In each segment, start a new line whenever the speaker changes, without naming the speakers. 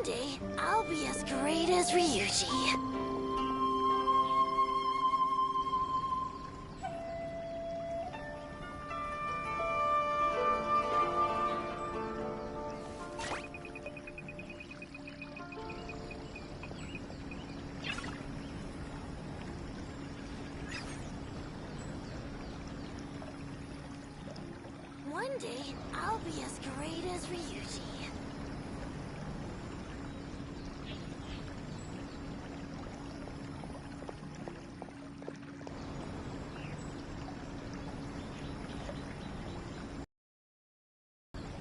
One day, I'll be as great as Ryuji. One day, I'll be as great as Ryuji.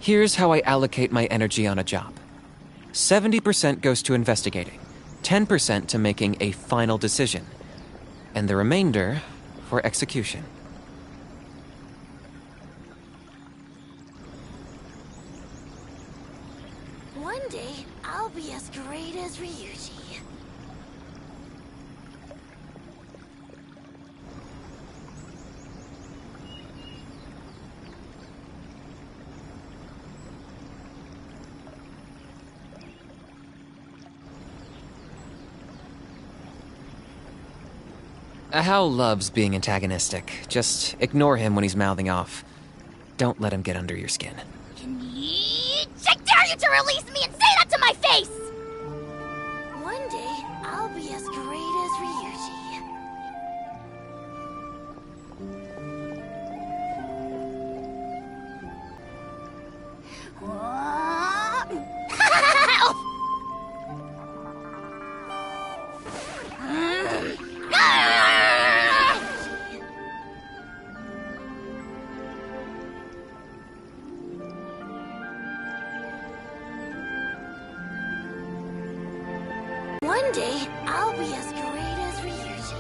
Here's how I allocate my energy on a job. 70% goes to investigating, 10% to making a final decision, and the remainder for execution.
One day, I'll be as great as Ryuji.
Hal loves being antagonistic. Just ignore him when he's mouthing off. Don't let him get under your skin.
Kinich! I dare you to release me and say that to my face!
One day, I'll be as great as Ryuji. One day, I'll be as great as Ryuji.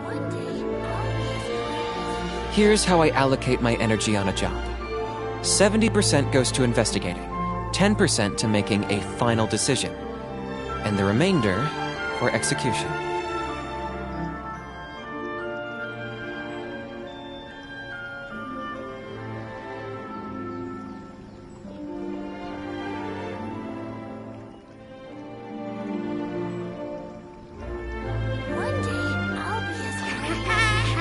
One day, I'll be as great as...
Here's how I allocate my energy on a job. 70% goes to investigating, 10% to making a final decision, and the remainder for execution.
One day, I'll be as great as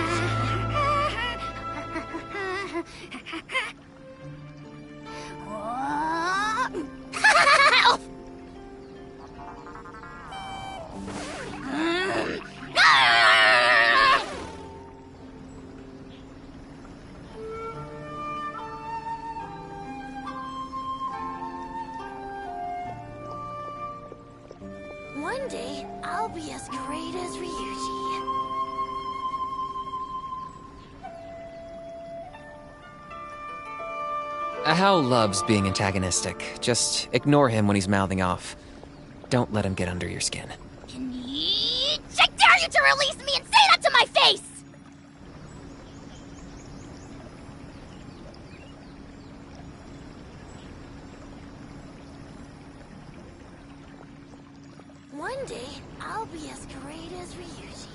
One day, I'll be as great as Ryuji.
Hal loves being antagonistic. Just ignore him when he's mouthing off. Don't let him get under your skin.
Kinich! I dare you to release me and say that to my face!
One day, I'll be as great as Ryuji.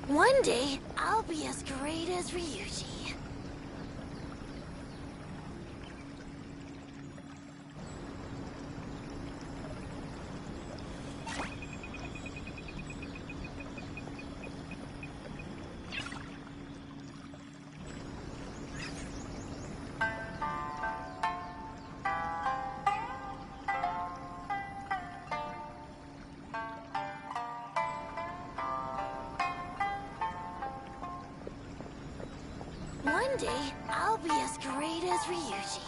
One day, I'll be as great as Ryuji. One day, I'll be as great as Ryuji.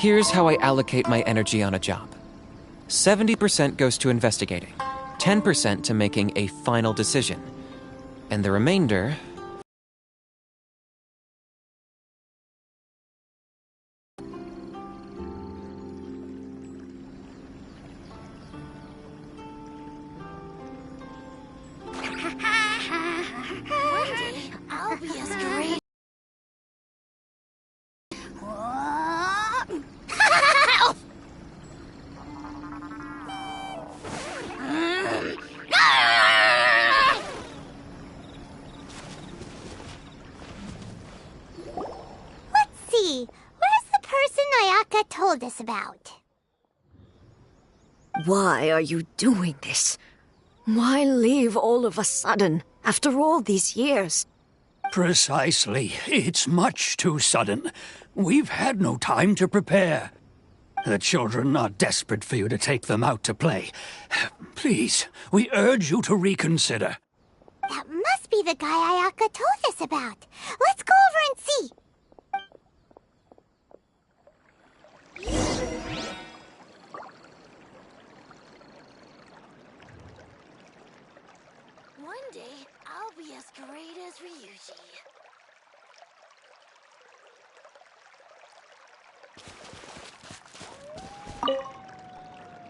Here's how I allocate my energy on a job. 70% goes to investigating, 10% to making a final decision, and the remainder...
One day, I'll be as great.
Let's see. Where's the person Ayaka told us about?
Why are you doing this? Why leave all of a sudden, after all these years?
Precisely. It's much too sudden. We've had no time to prepare. The children are desperate for you to take them out to play. Please, we urge you to reconsider.
That must be the guy Ayaka told us about. Let's go over and see.
One day, I'll be as great as Ryuji.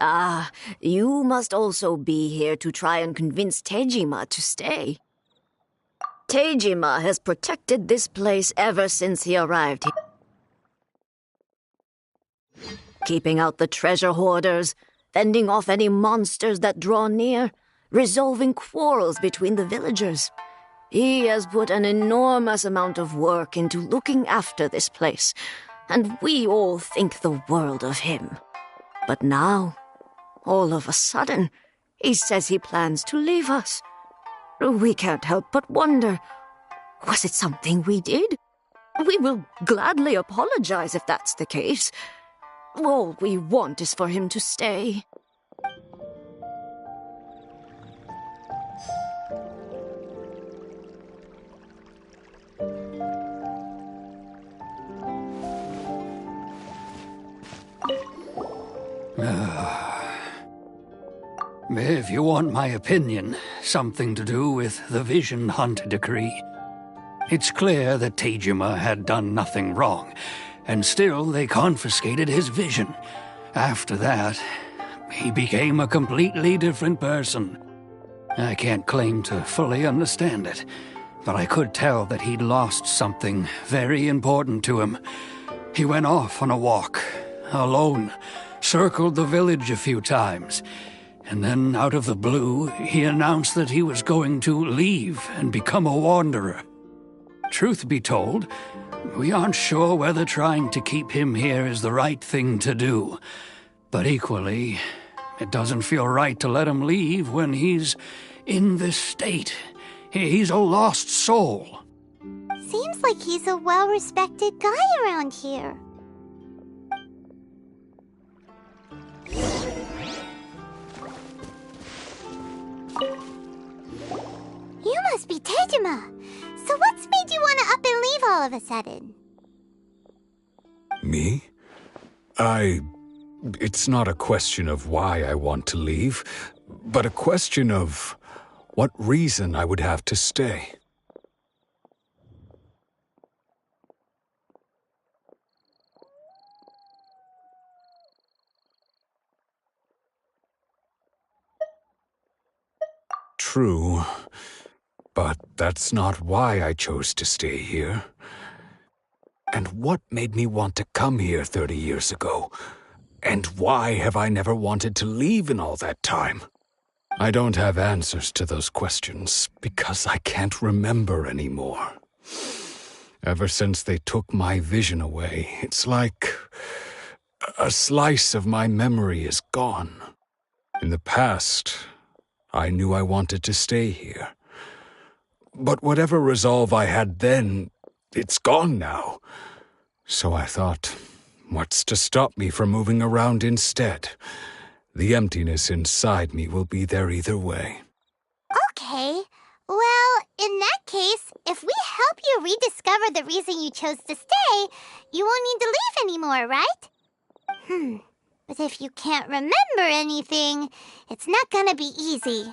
Ah, you must also be here to try and convince Tejima to stay. Tejima has protected this place ever since he arrived here. Keeping out the treasure hoarders, fending off any monsters that draw near, resolving quarrels between the villagers. He has put an enormous amount of work into looking after this place, and we all think the world of him. But now, all of a sudden, he says he plans to leave us. We can't help but wonder, was it something we did? We will gladly apologize if that's the case. All we want is for him to stay.
If you want my opinion, something to do with the Vision Hunt decree. It's clear that Tejima had done nothing wrong, and still they confiscated his vision. After that, he became a completely different person. I can't claim to fully understand it, but I could tell that he'd lost something very important to him. He went off on a walk, alone, circled the village a few times, and then, out of the blue, he announced that he was going to leave and become a wanderer. Truth be told, we aren't sure whether trying to keep him here is the right thing to do. But equally, it doesn't feel right to let him leave when he's in this state. He's a lost soul.
Seems like he's a well-respected guy around here. You must be Tejima. So what's made you want to up and leave all of a sudden?
Me? It's not a question of why I want to leave, but a question of what reason I would have to stay. True, but that's not why I chose to stay here. And what made me want to come here 30 years ago? And why have I never wanted to leave in all that time? I don't have answers to those questions because I can't remember anymore. Ever since they took my vision away, it's like a slice of my memory is gone. In the past, I knew I wanted to stay here. But whatever resolve I had then, it's gone now. So I thought, what's to stop me from moving around instead? The emptiness inside me will be there either way.
Okay. Well, in that case, if we help you rediscover the reason you chose to stay, you won't need to leave anymore, right? But if you can't remember anything, it's not gonna be easy.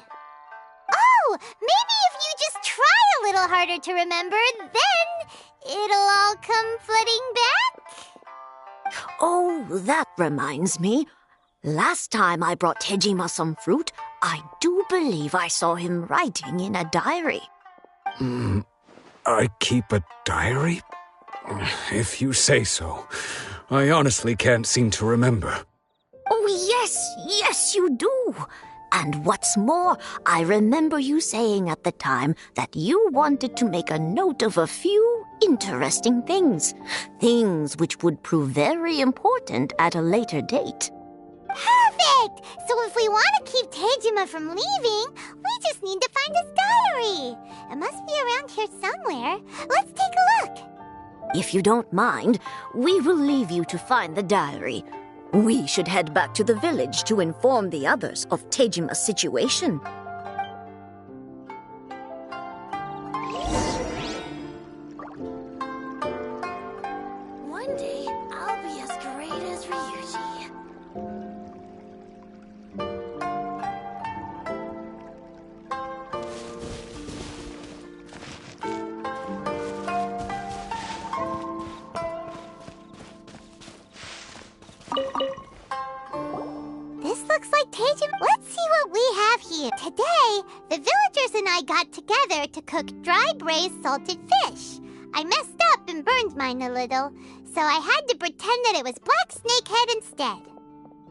Oh, maybe if you just try a little harder to remember, then it'll all come flooding back.
Oh, that reminds me. Last time I brought Tejima some fruit, I do believe I saw him writing in a diary.
I keep a diary? If you say so. I honestly can't seem to remember.
Oh, yes, you do. And what's more, I remember you saying at the time that you wanted to make a note of a few interesting things. Things which would prove very important at a later date.
Perfect! So if we want to keep Tejima from leaving, we just need to find his diary. It must be around here somewhere. Let's take a look.
If you don't mind, we will leave you to find the diary. We should head back to the village to inform the others of Tejima's situation.
One day, I'll be as great as Ryuji.
This looks like Tejima. Let's see what we have here. Today, the villagers and I got together to cook dry braised salted fish. I messed up and burned mine a little, so I had to pretend that it was black snakehead instead.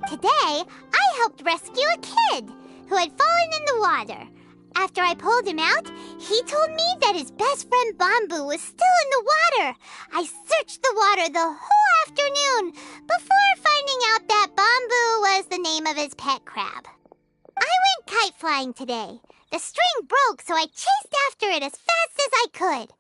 Today, I helped rescue a kid who had fallen in the water. After I pulled him out, he told me that his best friend Bamboo was still in the water. I searched the water the whole afternoon before finding out that Bamboo was the name of his pet crab. I went kite flying today. The string broke, so I chased after it as fast as I could.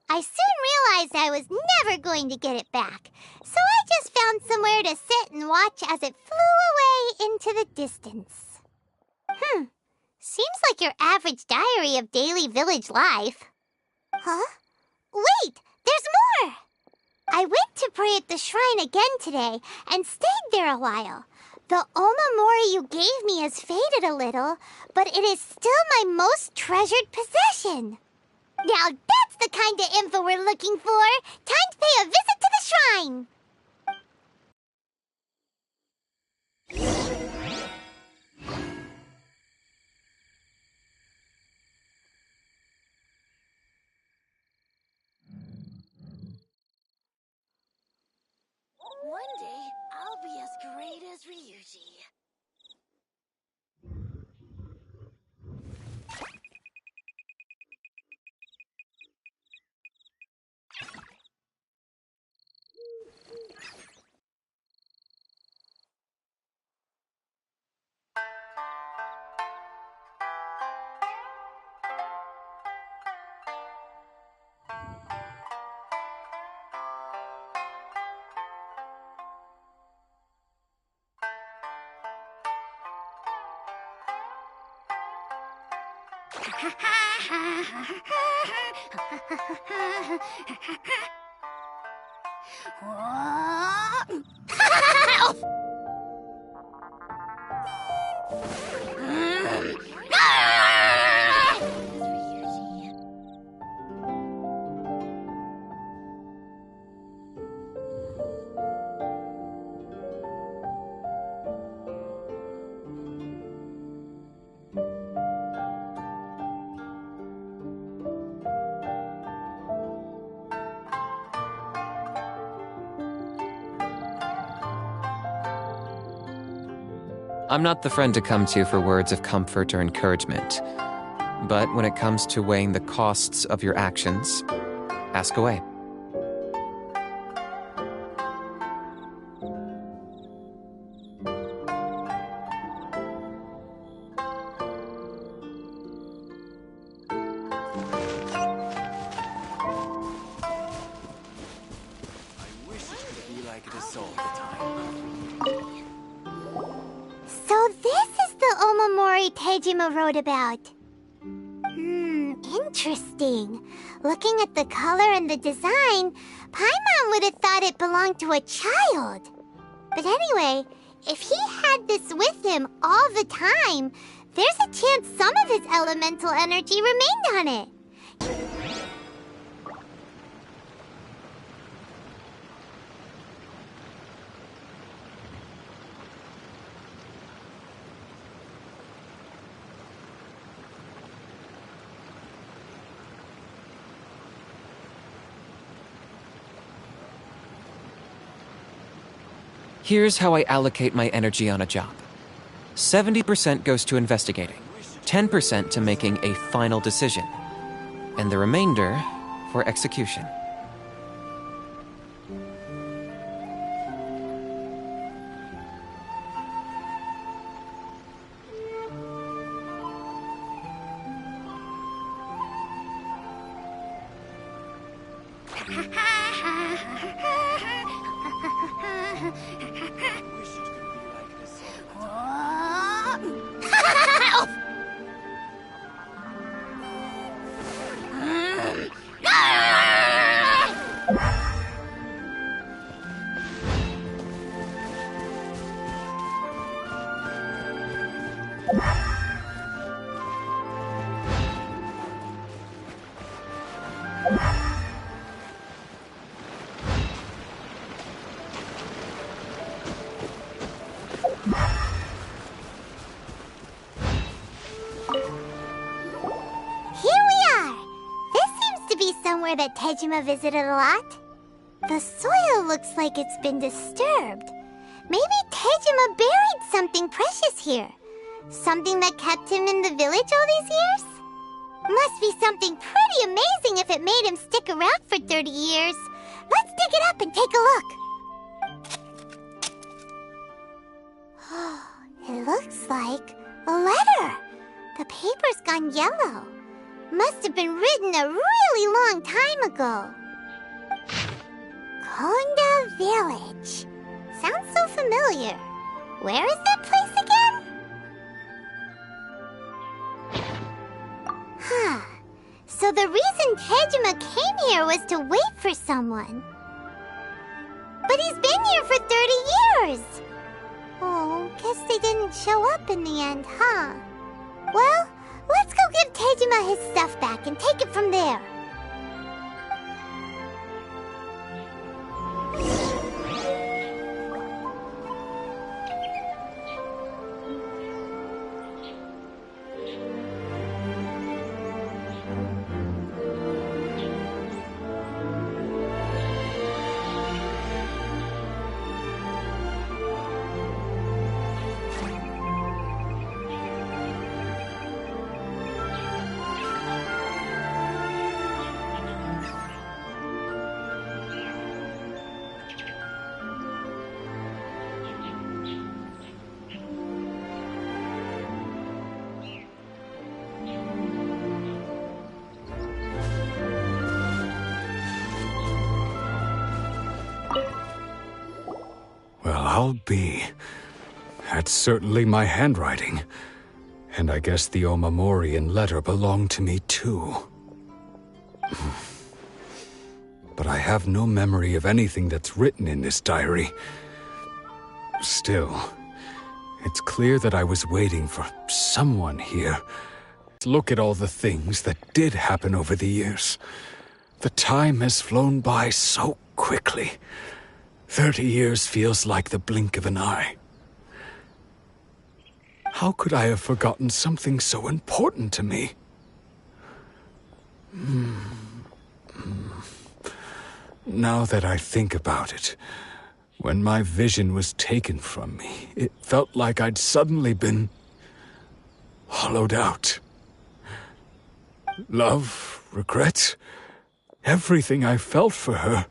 I soon realized I was never going to get it back, so I just found somewhere to sit and watch as it flew away into the distance. Seems like your average diary of daily village life. Huh? Wait, there's more! I went to pray at the shrine again today and stayed there a while. The omamori you gave me has faded a little, but it is still my most treasured possession. Now that's the kind of info we're looking for. Time to pay a visit to the shrine.
One day, I'll be as great as Ryuji.
I'm not the friend to come to for words of comfort or encouragement. But when it comes to weighing the costs of your actions, ask away.
So this is the omamori Tejima wrote about. Interesting. Looking at the color and the design, Paimon would have thought it belonged to a child. But anyway, if he had this with him all the time, there's a chance some of his elemental energy remained on it.
Here's how I allocate my energy on a job. 70% goes to investigating, 10% to making a final decision, and the remainder for execution.
That Tejima visited a lot. The soil looks like it's been disturbed. Maybe Tejima buried something precious here. Something that kept him in the village all these years? Must be something pretty amazing if it made him stick around for 30 years. Let's dig it up and take a look. It looks like a letter. The paper's gone yellow. Must have been written a really long time ago. Konda Village. Sounds so familiar. Where is that place again? So the reason Tejima came here was to wait for someone. But he's been here for 30 years. Oh, guess they didn't show up in the end, huh? Well, let's go give Tejima his stuff back and take it from there.
I'll be. That's certainly my handwriting. And I guess the Omamorian letter belonged to me too. But I have no memory of anything that's written in this diary. Still, it's clear that I was waiting for someone here. Look at all the things that did happen over the years. The time has flown by so quickly. 30 years feels like the blink of an eye. How could I have forgotten something so important to me? Now that I think about it, when my vision was taken from me, it felt like I'd suddenly been hollowed out. Love, regret, everything I felt for her,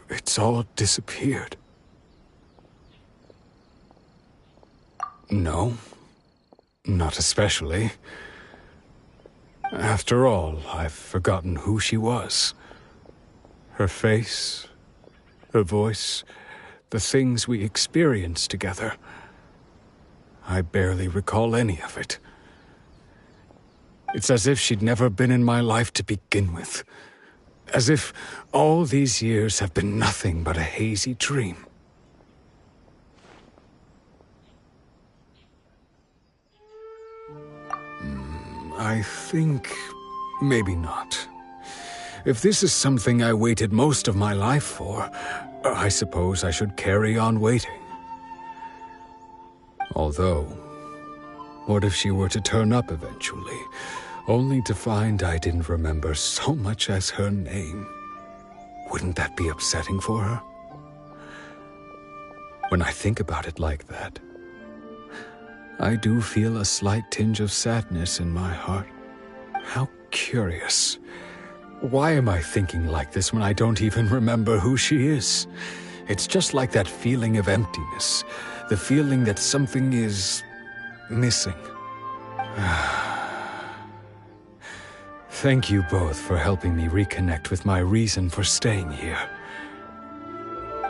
it's all disappeared. No, not especially. After all, I've forgotten who she was. Her face, her voice, the things we experienced together. I barely recall any of it. It's as if she'd never been in my life to begin with. As if all these years have been nothing but a hazy dream. I think maybe not. If this is something I waited most of my life for, I suppose I should carry on waiting. Although, what if she were to turn up eventually, only to find I didn't remember so much as her name? Wouldn't that be upsetting for her? When I think about it like that, I do feel a slight tinge of sadness in my heart. How curious. Why am I thinking like this when I don't even remember who she is? It's just like that feeling of emptiness, the feeling that something is missing. Thank you both for helping me reconnect with my reason for staying here.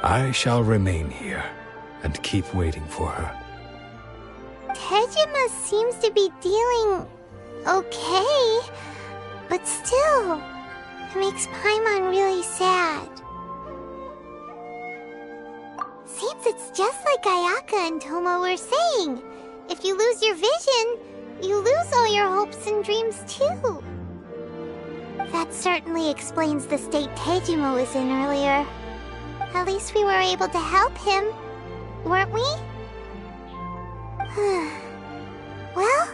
I shall remain here and keep waiting for her.
Tejima seems to be dealing okay, but still, it makes Paimon really sad. Seems it's just like Ayaka and Tomo were saying. If you lose your vision, you lose all your hopes and dreams too. That certainly explains the state Tejima was in earlier. At least we were able to help him, weren't we? Well,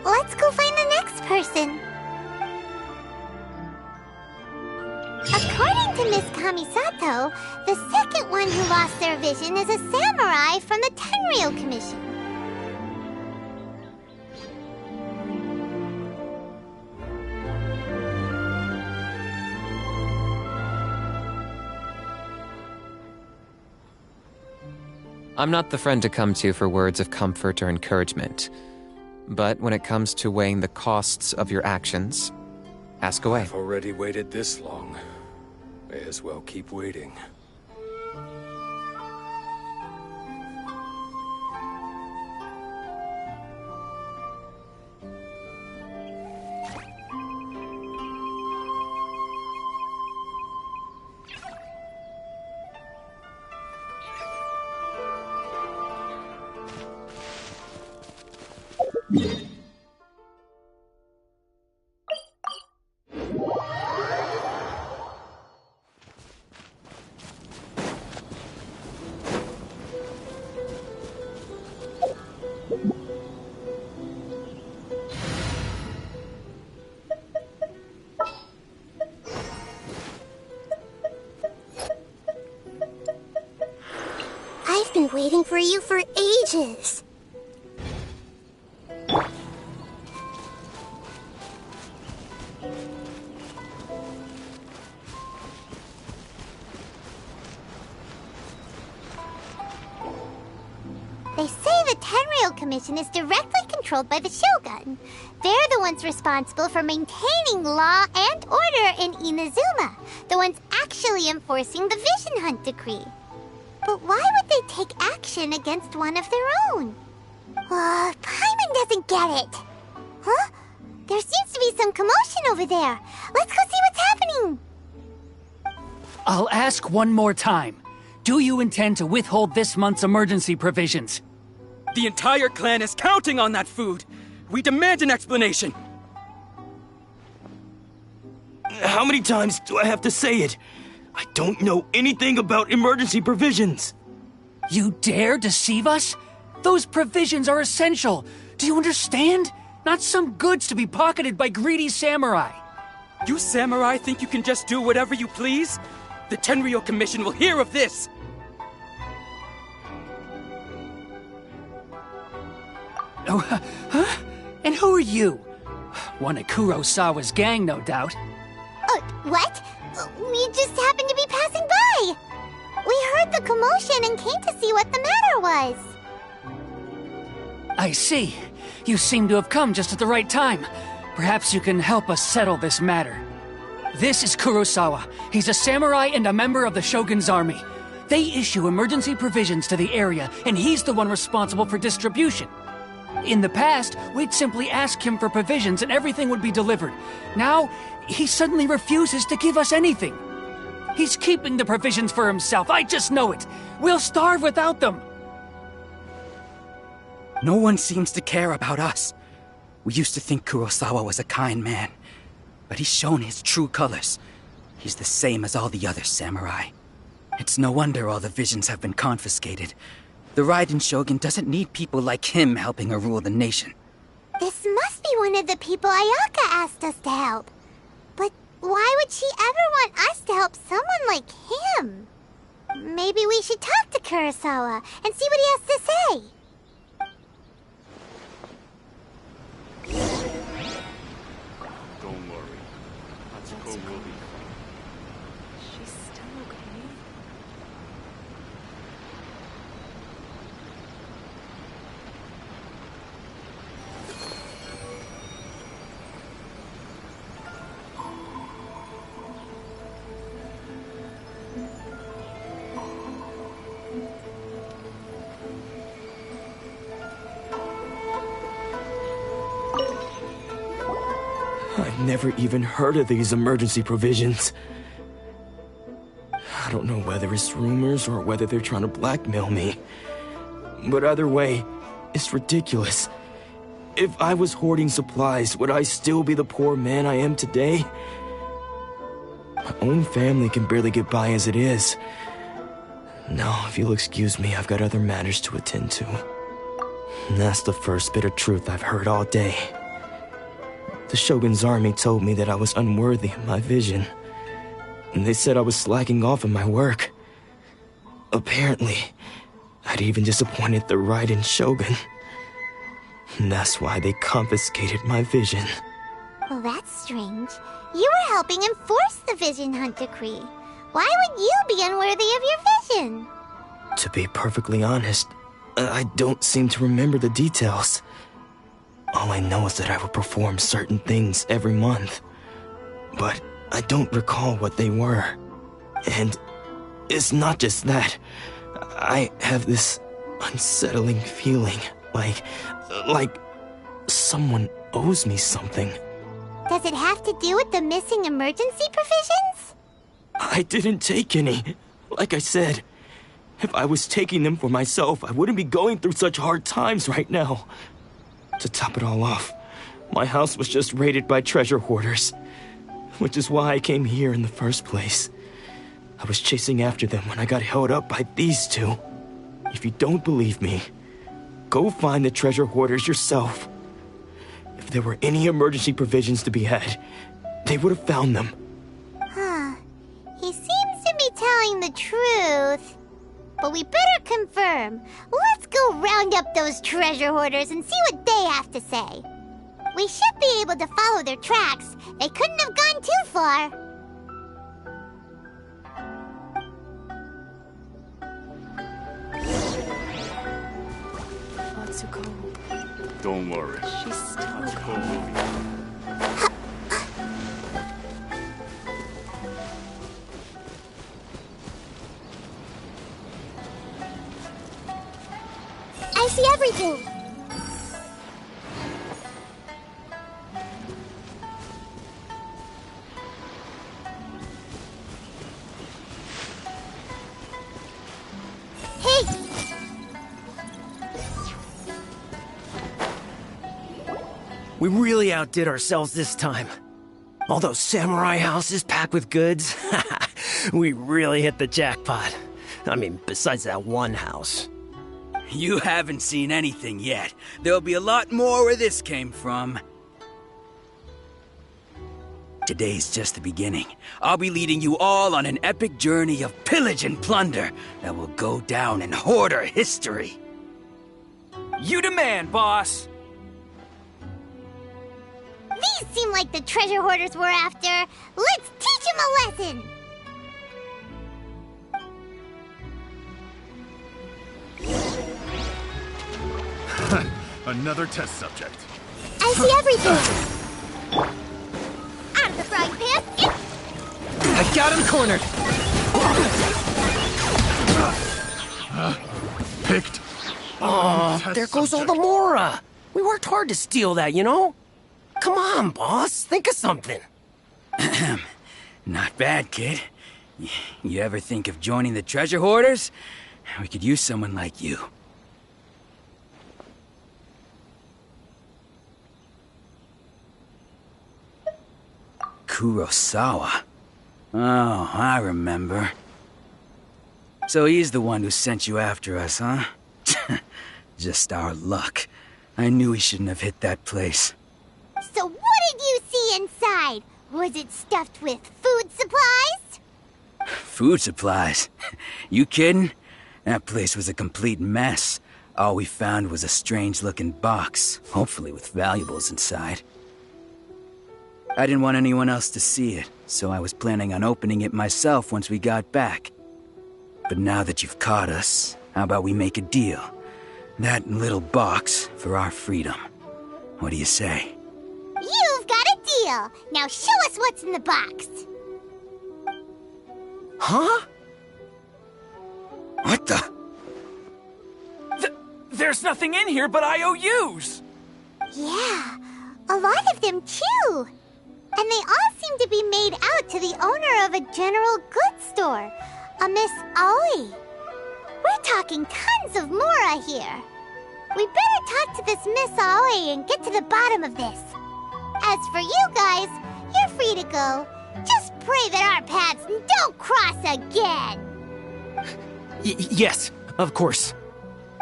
let's go find the next person. According to Miss Kamisato, the second one who lost their vision is a samurai from the Tenryou Commission.
I'm not the friend to come to for words of comfort or encouragement. But when it comes to weighing the costs of your actions, ask away.
I've already waited this long. May as well keep waiting.
I've been waiting for you for ages.
They say the Tenryou Commission is directly controlled by the Shogun. They're the ones responsible for maintaining law and order in Inazuma, the ones actually enforcing the Vision Hunt decree. But why would they take action against one of their own? Paimon doesn't get it. Huh? There seems to be some commotion over there. Let's go see what's happening.
I'll ask one more time. Do you intend to withhold this month's emergency provisions?
The entire clan is counting on that food! We demand an explanation!
How many times do I have to say it? I don't know anything about emergency provisions!
You dare deceive us? Those provisions are essential. Do you understand? Not some goods to be pocketed by greedy samurai.
You samurai think you can just do whatever you please? The Tenryou Commission will hear of this!
Oh, huh? And who are you? One of Kurosawa's gang, no doubt.
What? We just happened to be passing by. We heard the commotion and came to see what the matter was.
I see. You seem to have come just at the right time. Perhaps you can help us settle this matter. This is Kurosawa. He's a samurai and a member of the Shogun's army. They issue emergency provisions to the area, and he's the one responsible for distribution. In the past, we'd simply ask him for provisions and everything would be delivered. Now, he suddenly refuses to give us anything. He's keeping the provisions for himself, I just know it. We'll starve without them.
No one seems to care about us. We used to think Kurosawa was a kind man, but he's shown his true colors. He's the same as all the other samurai. It's no wonder all the visions have been confiscated. The Raiden Shogun doesn't need people like him helping her rule the nation.
This must be one of the people Ayaka asked us to help. But why would she ever want us to help someone like him? Maybe we should talk to Kurosawa and see what he has to say.
Don't worry. Hatsuko will be fine.
She's still okay.
I've never even heard of these emergency provisions. I don't know whether it's rumors or whether they're trying to blackmail me. But either way, it's ridiculous. If I was hoarding supplies, would I still be the poor man I am today? My own family can barely get by as it is. Now, if you'll excuse me, I've got other matters to attend to. And that's the first bit of truth I've heard all day. The Shogun's army told me that I was unworthy of my vision. And they said I was slacking off in my work. Apparently, I'd even disappointed the Raiden Shogun. And that's why they confiscated my vision.
Well, that's strange. You were helping enforce the Vision Hunt Decree. Why would you be unworthy of your vision?
To be perfectly honest, I don't seem to remember the details. All I know is that I would perform certain things every month. But I don't recall what they were. And it's not just that. I have this unsettling feeling, like someone owes me something.
Does it have to do with the missing emergency provisions?
I didn't take any. Like I said, if I was taking them for myself, I wouldn't be going through such hard times right now. To top it all off, my house was just raided by treasure hoarders, which is why I came here in the first place. I was chasing after them when I got held up by these two. If you don't believe me, go find the treasure hoarders yourself. If there were any emergency provisions to be had, they would have found them.
Huh. He seems to be telling the truth. But we better confirm. Let's go round up those treasure hoarders and see what they have to say. We should be able to follow their tracks. They couldn't have gone too far.
Atsuko.
Don't worry.
She's still
Hatsuko
okay.
will be fine.
I see everything. Hey!
We really outdid ourselves this time. All those samurai houses packed with goods. We really hit the jackpot. I mean, besides that one house.
You haven't seen anything yet. There'll be a lot more where this came from. Today's just the beginning. I'll be leading you all on an epic journey of pillage and plunder that will go down in hoarder history. You demand, boss!
These seem like the treasure hoarders we're after. Let's teach them a lesson!
Another test subject.
I see everything! Out of the frying pan!
I got him cornered!
Picked.
Oh, there goes all the Mora. We worked hard to steal that, you know? Come on, boss. Think of something.
Not bad, kid. You ever think of joining the treasure hoarders? We could use someone like you. Kurosawa. Oh, I remember. So he's the one who sent you after us, huh? Just our luck. I knew he shouldn't have hit that place.
So what did you see inside? Was it stuffed with food supplies?
Food supplies? You kidding? That place was a complete mess. All we found was a strange-looking box, hopefully with valuables inside. I didn't want anyone else to see it, so I was planning on opening it myself once we got back. But now that you've caught us, how about we make a deal? That little box for our freedom. What do you say?
You've got a deal. Now show us what's in the box.
Huh?
What the?
There's nothing in here but IOUs!
Yeah, a lot of them too. And they all seem to be made out to the owner of a general goods store, a Miss Aoi. We're talking tons of Mora here. We better talk to this Miss Aoi and get to the bottom of this. As for you guys, you're free to go. Just pray that our paths don't cross again.
Yes, of course.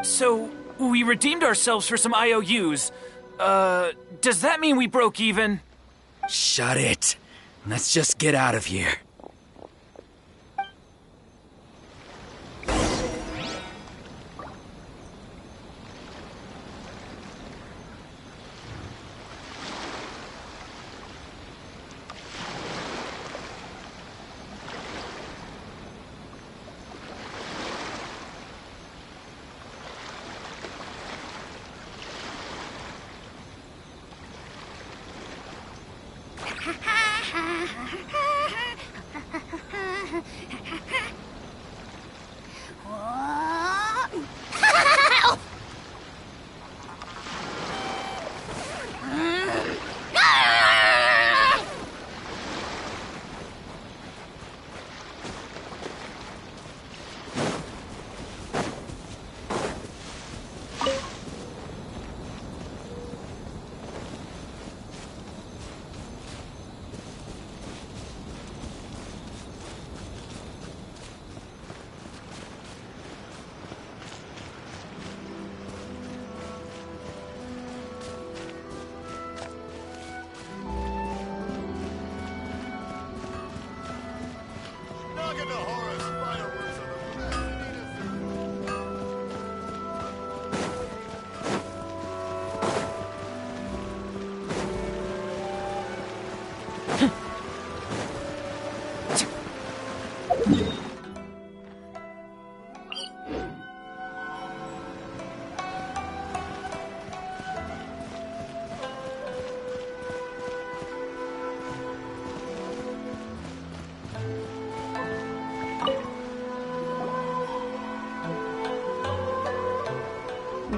So, we redeemed ourselves for some IOUs. Does that mean we broke even?
Shut it. Let's just get out of here.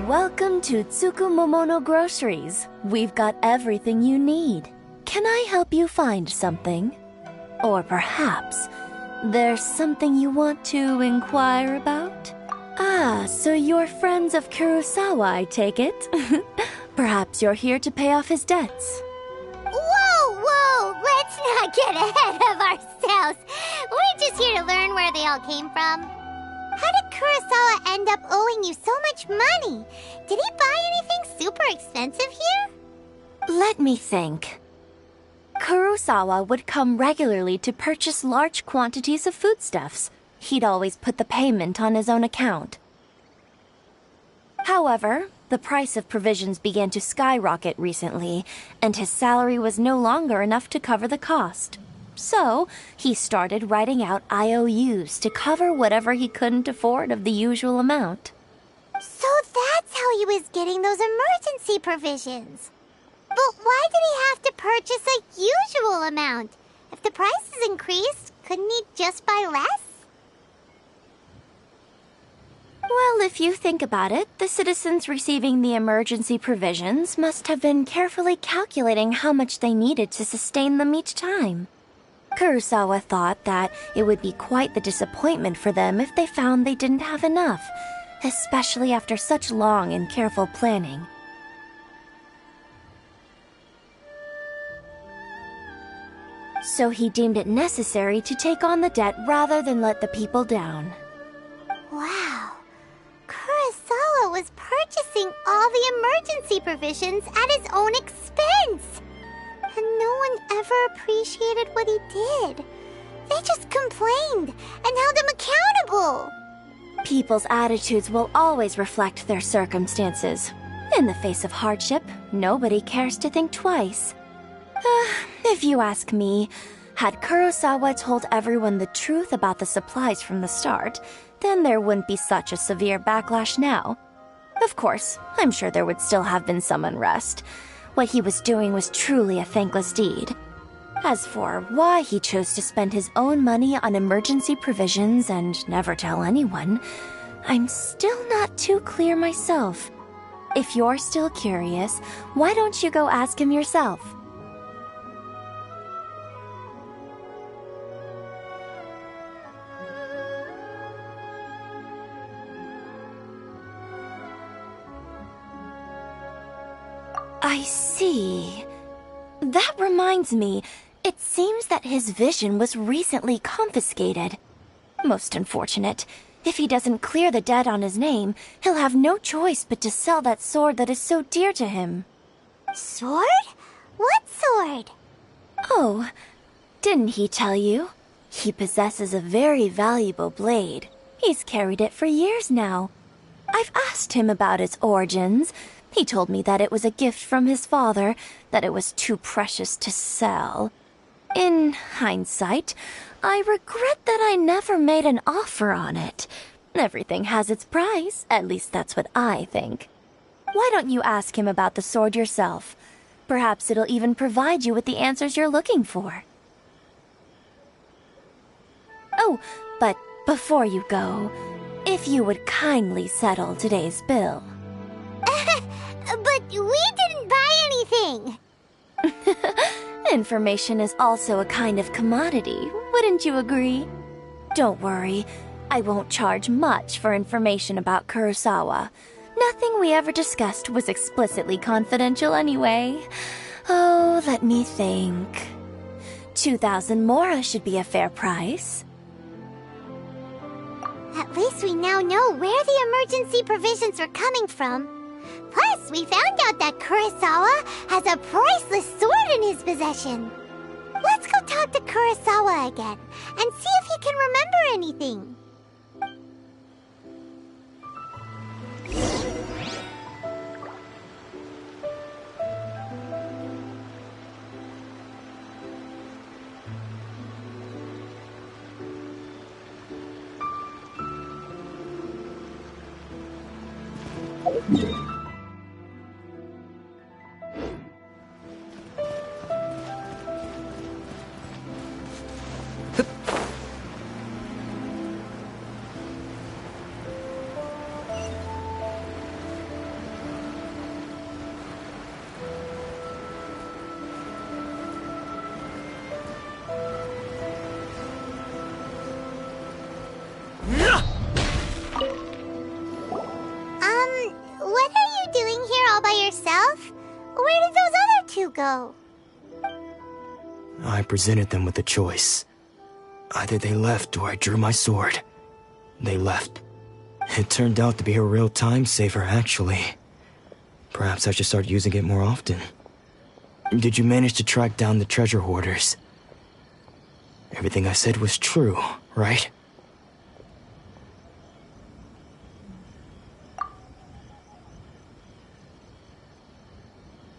Welcome to Tsukumomono Groceries. We've got everything you need. Can I help you find something? Or perhaps there's something you want to inquire about? Ah, so you're friends of Kurosawa, I take it. Perhaps you're here to pay off his debts.
Whoa! Let's not get ahead of ourselves. We're just here to learn where they all came from. How did Kurosawa end up owing you so much money? Did he buy anything super expensive here?
Let me think. Kurosawa would come regularly to purchase large quantities of foodstuffs. He'd always put the payment on his own account. However, the price of provisions began to skyrocket recently, and his salary was no longer enough to cover the cost. So, he started writing out IOUs to cover whatever he couldn't afford of the usual amount.
So that's how he was getting those emergency provisions. But why did he have to purchase a usual amount? If the prices increased, couldn't he just buy less?
Well, if you think about it, the citizens receiving the emergency provisions must have been carefully calculating how much they needed to sustain them each time. Kurosawa thought that it would be quite the disappointment for them if they found they didn't have enough, especially after such long and careful planning. So he deemed it necessary to take on the debt rather than let the people down.
Wow. Kurosawa was purchasing all the emergency provisions at his own expense. And no one ever appreciated what he did. They just complained and held him accountable.
People's attitudes will always reflect their circumstances. In the face of hardship, nobody cares to think twice. If you ask me, had Kurosawa told everyone the truth about the supplies from the start, then there wouldn't be such a severe backlash now. Of course, I'm sure there would still have been some unrest. What he was doing was truly a thankless deed. As for why he chose to spend his own money on emergency provisions and never tell anyone, I'm still not too clear myself. If you're still curious, why don't you go ask him yourself? I see. That reminds me, it seems that his vision was recently confiscated. Most unfortunate. If he doesn't clear the debt on his name, he'll have no choice but to sell that sword that is so dear to him.
Sword? What sword?
Oh, didn't he tell you? He possesses a very valuable blade. He's carried it for years now. I've asked him about its origins. He told me that it was a gift from his father, that it was too precious to sell. In hindsight, I regret that I never made an offer on it. Everything has its price, at least that's what I think. Why don't you ask him about the sword yourself? Perhaps it'll even provide you with the answers you're looking for. Oh, but before you go, if you would kindly settle today's bill.
But we didn't buy anything!
Information is also a kind of commodity, wouldn't you agree? Don't worry, I won't charge much for information about Kurosawa. Nothing we ever discussed was explicitly confidential anyway. Oh, let me think. 2,000 mora should be a fair price.
At least we now know where the emergency provisions were coming from. Plus, we found out that Kurosawa has a priceless sword in his possession. Let's go talk to Kurosawa again and see if he can remember anything. What are you doing here all by yourself? Where did those other two go?
I presented them with a choice. Either they left or I drew my sword. They left. It turned out to be a real time saver, actually. Perhaps I should start using it more often. Did you manage to track down the treasure hoarders? Everything I said was true, right?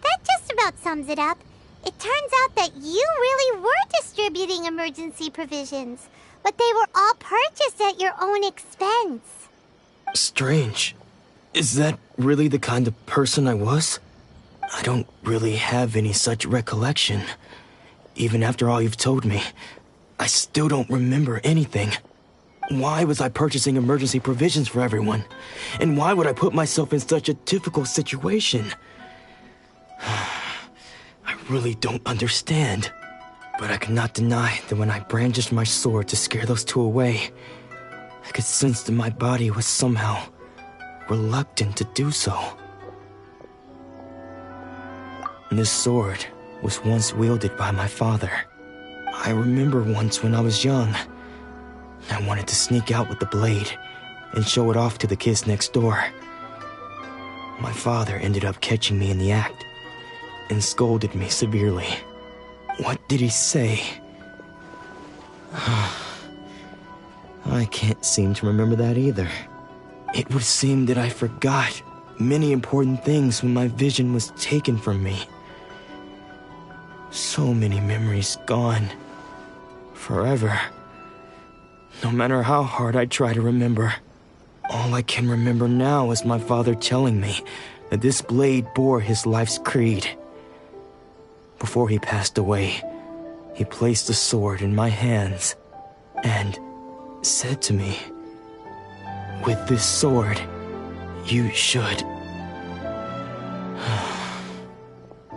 That just about sums it up. It turns out that you really were distributing emergency provisions, but they were all purchased at your own expense.
Strange. Is that really the kind of person I was? I don't really have any such recollection. Even after all you've told me, I still don't remember anything. Why was I purchasing emergency provisions for everyone? And why would I put myself in such a difficult situation? I really don't understand. But I cannot deny that when I brandished my sword to scare those two away, I could sense that my body was somehow reluctant to do so. This sword was once wielded by my father. I remember once when I was young, I wanted to sneak out with the blade and show it off to the kids next door. My father ended up catching me in the act and scolded me severely. What did he say? I can't seem to remember that either. It would seem that I forgot many important things when my vision was taken from me. So many memories gone. Forever. No matter how hard I try to remember, all I can remember now is my father telling me that this blade bore his life's creed. Before he passed away, he placed the sword in my hands and said to me, "With this sword, you should..."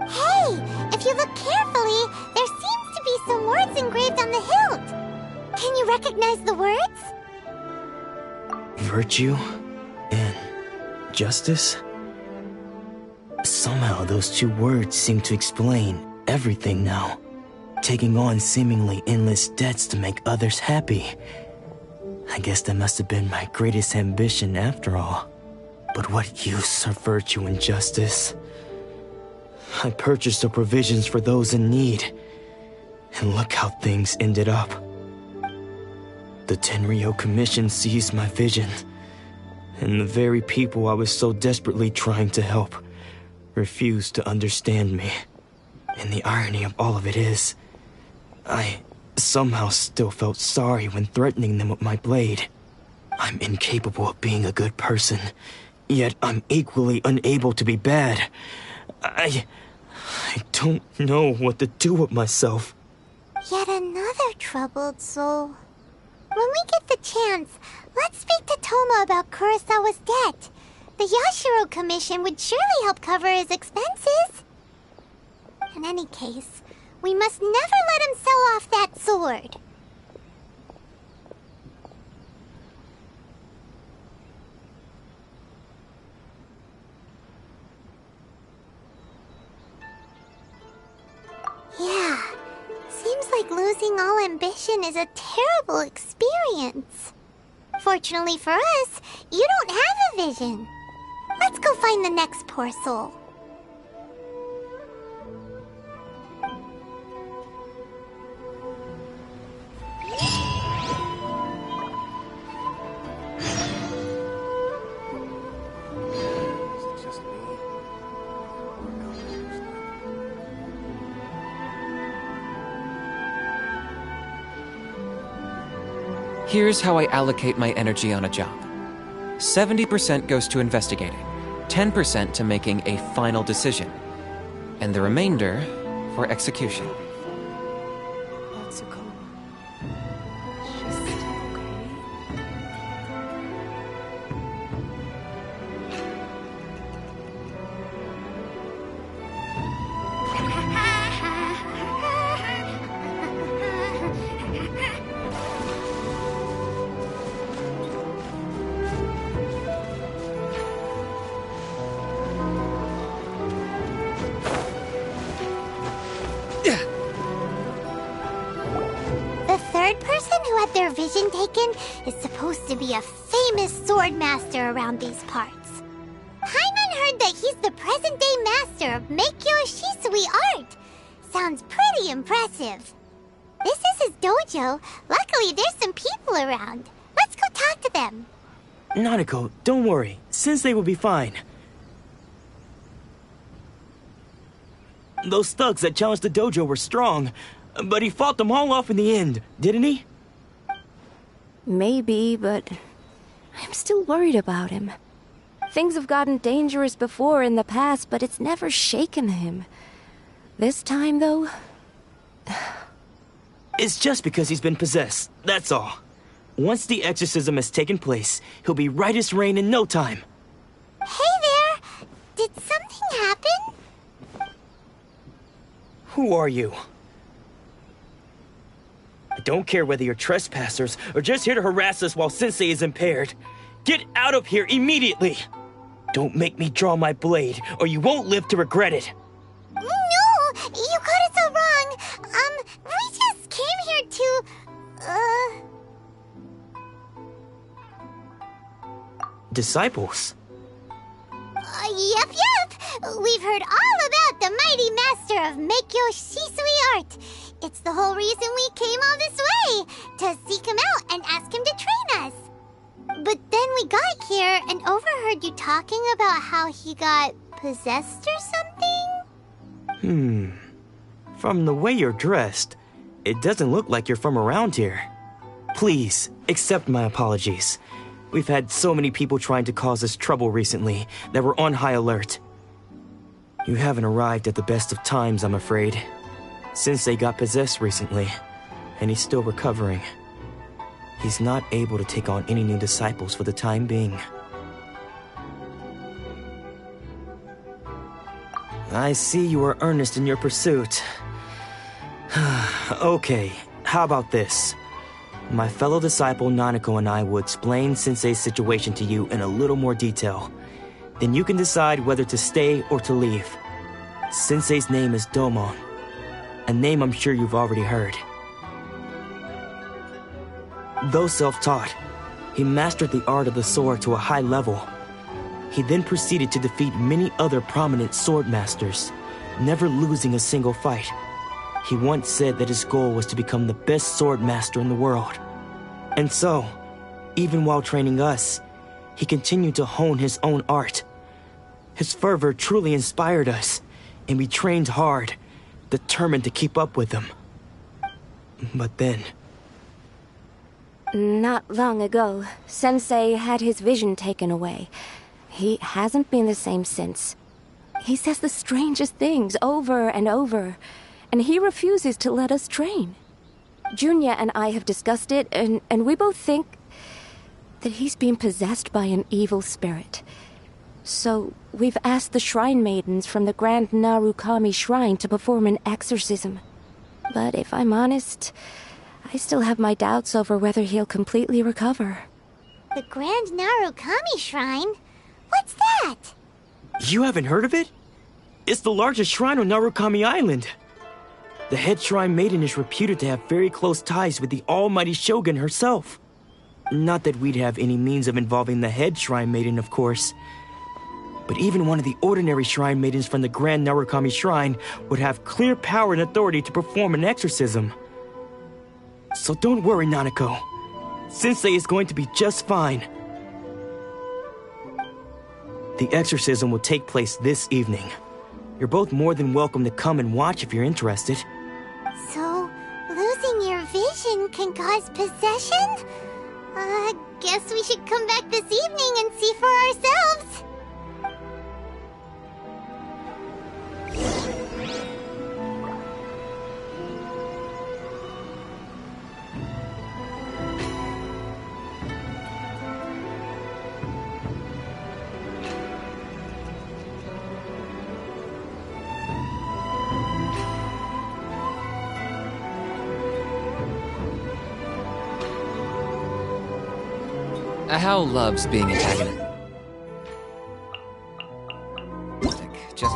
Hey, if you look carefully, there seems to be some words engraved on the hilt. Can you recognize the words?
Virtue and justice? Somehow those two words seem to explain everything now. Taking on seemingly endless debts to make others happy. I guess that must have been my greatest ambition after all. But what use are virtue and justice? I purchased the provisions for those in need, and look how things ended up. The Tenryo Commission seized my vision, and the very people I was so desperately trying to help refused to understand me. And the irony of all of it is, I somehow still felt sorry when threatening them with my blade. I'm incapable of being a good person, yet I'm equally unable to be bad. I don't know what to do with myself.
Yet another troubled soul. When we get the chance, let's speak to Toma about Kurosawa's debt. The Yashiro Commission would surely help cover his expenses. In any case, we must never let him sell off that sword. Yeah, seems like losing all ambition is a terrible experience. Fortunately for us, you don't have a vision. Let's go find the next poor soul.
Here's how I allocate my energy on a job. 70% goes to investigating, 10% to making a final decision, and the remainder for execution.
Their vision taken is supposed to be a famous sword master around these parts. Paimon heard that he's the present-day master of Meikyo Shisui art. Sounds pretty impressive. This is his dojo. Luckily, there's some people around. Let's go talk to them.
Nanako, don't worry. Sensei will be fine. Those thugs that challenged the dojo were strong, but he fought them all off in the end, didn't he?
Maybe, but I'm still worried about him. Things have gotten dangerous before in the past, but it's never shaken him. This time, though...
It's just because he's been possessed, that's all. Once the exorcism has taken place, he'll be right as rain in no time.
Hey there! Did something happen?
Who are you? I don't care whether you're trespassers or just here to harass us while Sensei is impaired. Get out of here immediately! Don't make me draw my blade, or you won't live to regret it.
No! You got it so wrong! We just came
disciples?
Yep. We've heard all about the mighty master of Meikyo Shisui art. It's the whole reason we came all this way, to seek him out and ask him to train us. But then we got here and overheard you talking about how he got possessed or something?
From the way you're dressed, it doesn't look like you're from around here. Please, accept my apologies. We've had so many people trying to cause us trouble recently that we're on high alert. You haven't arrived at the best of times, I'm afraid. Sensei got possessed recently, and he's still recovering. He's not able to take on any new disciples for the time being. I see you are earnest in your pursuit. Okay, how about this? My fellow disciple Nanako and I will explain Sensei's situation to you in a little more detail. Then you can decide whether to stay or to leave. Sensei's name is Domon, a name I'm sure you've already heard. Though self-taught, he mastered the art of the sword to a high level. He then proceeded to defeat many other prominent sword masters, never losing a single fight. He once said that his goal was to become the best sword master in the world. And so, even while training us, he continued to hone his own art. His fervor truly inspired us, and we trained hard, determined to keep up with him. But then...
Not long ago, Sensei had his vision taken away. He hasn't been the same since. He says the strangest things over and over, and he refuses to let us train. Junya and I have discussed it, and we both think that he's being possessed by an evil spirit. So we've asked the shrine maidens from the Grand Narukami Shrine to perform an exorcism. But if I'm honest, I still have my doubts over whether he'll completely recover.
The Grand Narukami Shrine? What's that?
You haven't heard of it? It's the largest shrine on Narukami Island. The head shrine maiden is reputed to have very close ties with the almighty shogun herself. Not that we'd have any means of involving the head shrine maiden, of course. But even one of the ordinary shrine maidens from the Grand Narukami Shrine would have clear power and authority to perform an exorcism. So don't worry, Nanako. Sensei is going to be just fine. The exorcism will take place this evening. You're both more than welcome to come and watch if you're interested.
So, losing your vision can cause possession? Guess we should come back this evening and see for ourselves.
How loves being antagonistic. Just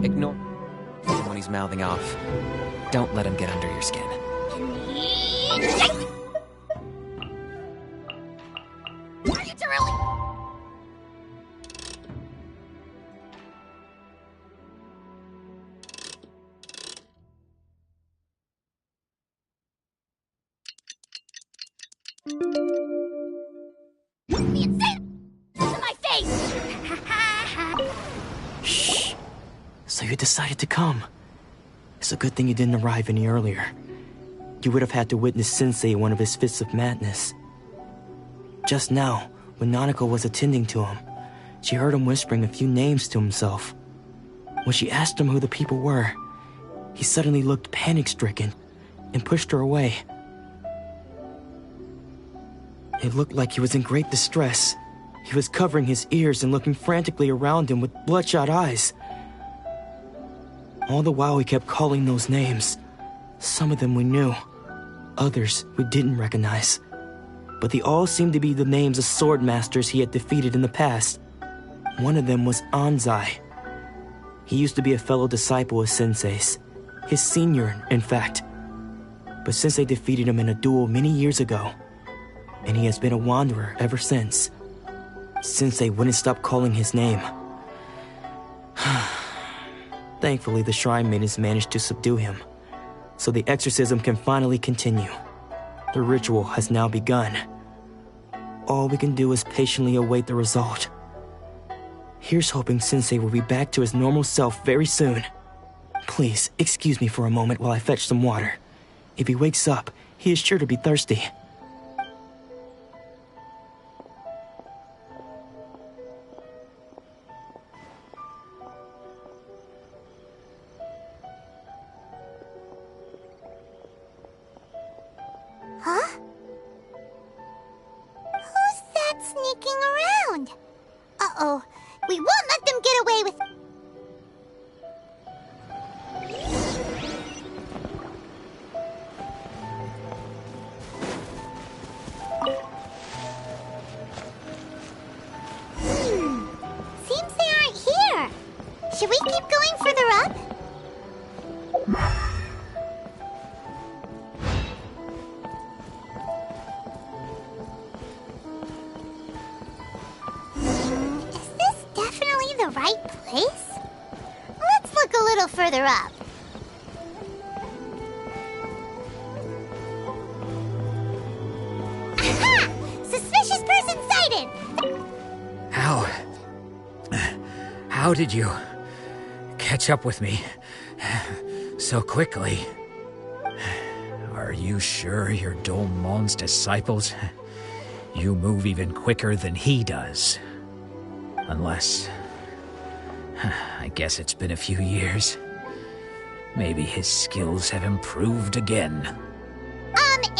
ignore him when he's mouthing off. Don't let him get under your skin.
Shh. So you decided to come. It's a good thing you didn't arrive any earlier. You would have had to witness Sensei in one of his fits of madness. Just now, when Nanako was attending to him, she heard him whispering a few names to himself. When she asked him who the people were, he suddenly looked panic-stricken and pushed her away. It looked like he was in great distress. He was covering his ears and looking frantically around him with bloodshot eyes. All the while he kept calling those names. Some of them we knew, others we didn't recognize. But they all seemed to be the names of sword masters he had defeated in the past. One of them was Anzai. He used to be a fellow disciple of Sensei's, his senior, in fact. But Sensei defeated him in a duel many years ago. and he has been a wanderer ever since. Sensei wouldn't stop calling his name. Thankfully, the shrine maidens managed to subdue him, so the exorcism can finally continue. The ritual has now begun. All we can do is patiently await the result. Here's hoping Sensei will be back to his normal self very soon. Please, excuse me for a moment while I fetch some water. If he wakes up, he is sure to be thirsty.
Huh? Who's that sneaking around? Uh-oh. We won't let them get away with... Seems they aren't here. Should we keep going further up? Is this definitely the right place? Let's look a little further up. Aha! Suspicious person sighted!
How did you catch up with me so quickly? Are you sure you're Domon's disciples? You move even quicker than he does. Unless... I guess it's been a few years. Maybe his skills have improved again.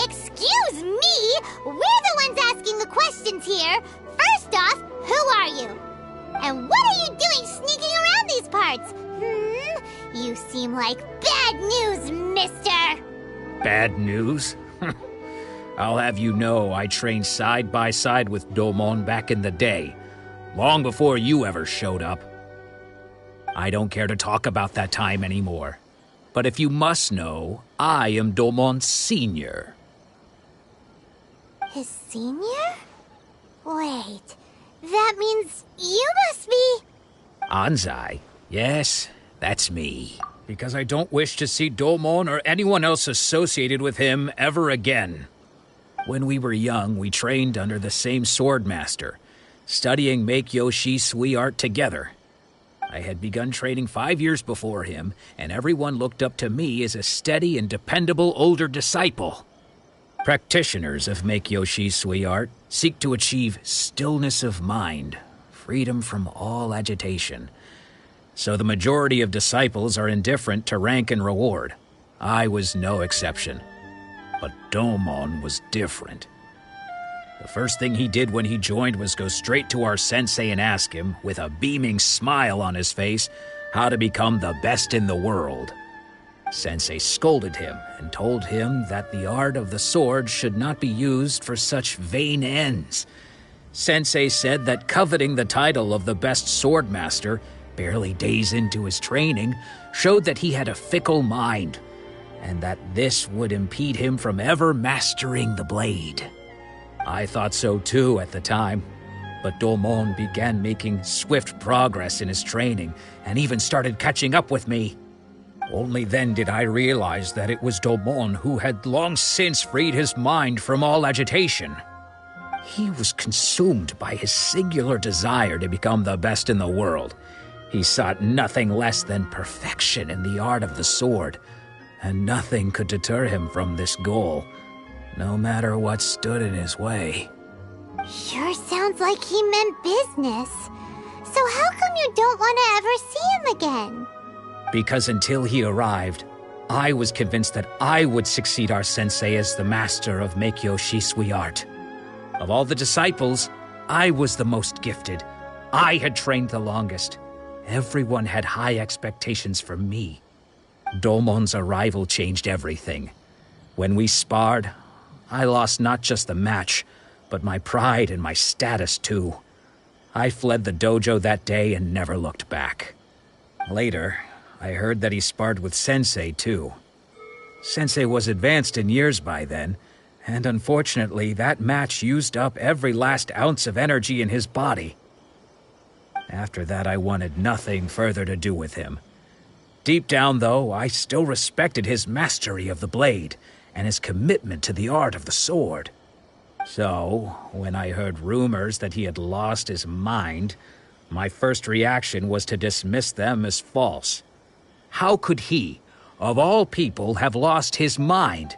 Excuse me? We're the ones asking the questions here. First off, who are you? And what are you doing sneaking around these parts? You seem like bad news, mister.
Bad news? I'll have you know I trained side by side with Domon back in the day, long before you ever showed up. I don't care to talk about that time anymore. But if you must know, I am Domon's senior.
His senior? Wait, that means you must be...
Anzai? Yes, that's me. Because I don't wish to see Domon or anyone else associated with him ever again. When we were young, we trained under the same swordmaster, studying Make-Yoshi Sui art together. I had begun training 5 years before him, and everyone looked up to me as a steady and dependable older disciple. Practitioners of Make-Yoshi Sui art seek to achieve stillness of mind, freedom from all agitation. So the majority of disciples are indifferent to rank and reward. I was no exception. But Domon was different. The first thing he did when he joined was go straight to our sensei and ask him, with a beaming smile on his face, how to become the best in the world. Sensei scolded him and told him that the art of the sword should not be used for such vain ends. Sensei said that coveting the title of the best swordmaster, barely days into his training, showed that he had a fickle mind, and that this would impede him from ever mastering the blade. I thought so too at the time, but Domon began making swift progress in his training and even started catching up with me. Only then did I realize that it was Domon who had long since freed his mind from all agitation. He was consumed by his singular desire to become the best in the world. He sought nothing less than perfection in the art of the sword, and nothing could deter him from this goal, no matter what stood in his way.
Sure sounds like he meant business. So how come you don't want to ever see him again?
Because until he arrived, I was convinced that I would succeed our sensei as the master of Make-Yoshi Sui art. Of all the disciples, I was the most gifted. I had trained the longest. Everyone had high expectations for me. Domon's arrival changed everything. When we sparred, I lost not just the match, but my pride and my status too. I fled the dojo that day and never looked back. Later, I heard that he sparred with Sensei too. Sensei was advanced in years by then,
And unfortunately, that match used up every last ounce of energy in his body. After that, I wanted nothing further to do with him. Deep down, though, I still respected his mastery of the blade and his commitment to the art of the sword. So, when I heard rumors that he had lost his mind, my first reaction was to dismiss them as false. How could he, of all people, have lost his mind?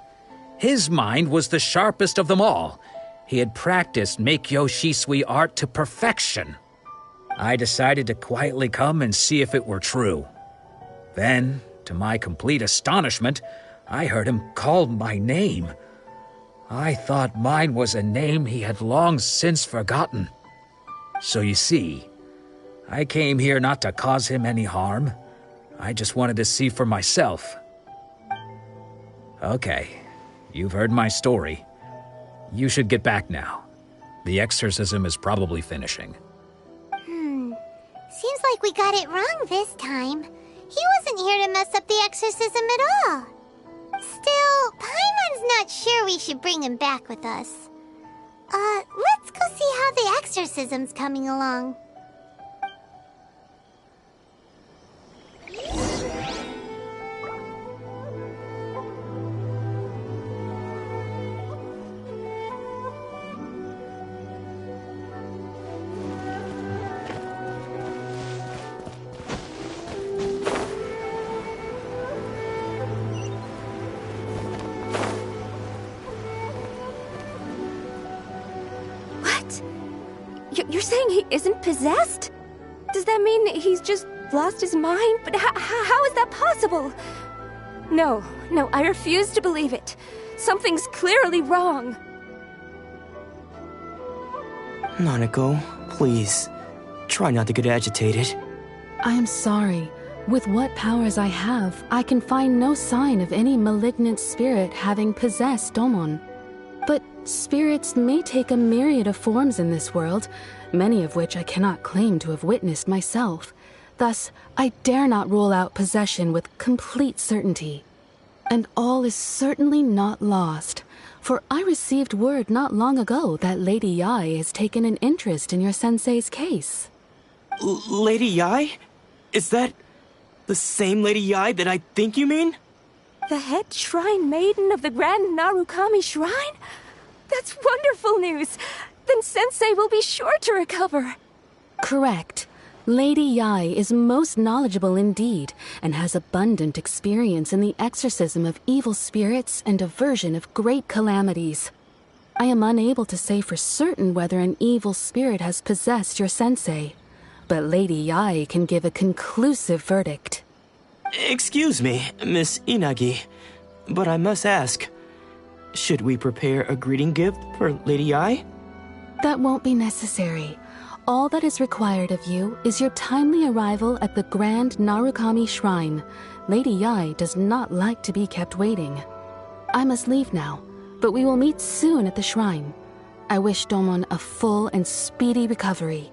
His mind was the sharpest of them all. He had practiced Meikyo Shisui art to perfection. I decided to quietly come and see if it were true. Then, to my complete astonishment, I heard him call my name. I thought mine was a name he had long since forgotten. So you see, I came here not to cause him any harm. I just wanted to see for myself. Okay, you've heard my story. You should get back now. The exorcism is probably finishing.
Seems like we got it wrong this time. He wasn't here to mess up the exorcism at all. Still, Paimon's not sure we should bring him back with us. Let's go see how the exorcism's coming along.
You're saying he isn't possessed? Does that mean he's just lost his mind? But how is that possible? No, I refuse to believe it. Something's clearly wrong.
Nanako, please, try not to get agitated.
I am sorry. With what powers I have, I can find no sign of any malignant spirit having possessed Domon. But spirits may take a myriad of forms in this world, many of which I cannot claim to have witnessed myself. Thus, I dare not rule out possession with complete certainty. And all is certainly not lost, for I received word not long ago that Lady Yae has taken an interest in your sensei's case.
Lady Yae? Is that the same Lady Yae that I think you mean?
The head shrine maiden of the Grand Narukami Shrine? That's wonderful news! Then Sensei will be sure to recover.
Correct. Lady Yae is most knowledgeable indeed, and has abundant experience in the exorcism of evil spirits and aversion of great calamities. I am unable to say for certain whether an evil spirit has possessed your sensei, but Lady Yae can give a conclusive verdict.
Excuse me, Miss Inagi, but I must ask, should we prepare a greeting gift for Lady Yae?
That won't be necessary. All that is required of you is your timely arrival at the Grand Narukami Shrine. Lady Yae does not like to be kept waiting. I must leave now, but we will meet soon at the shrine. I wish Domon a full and speedy recovery.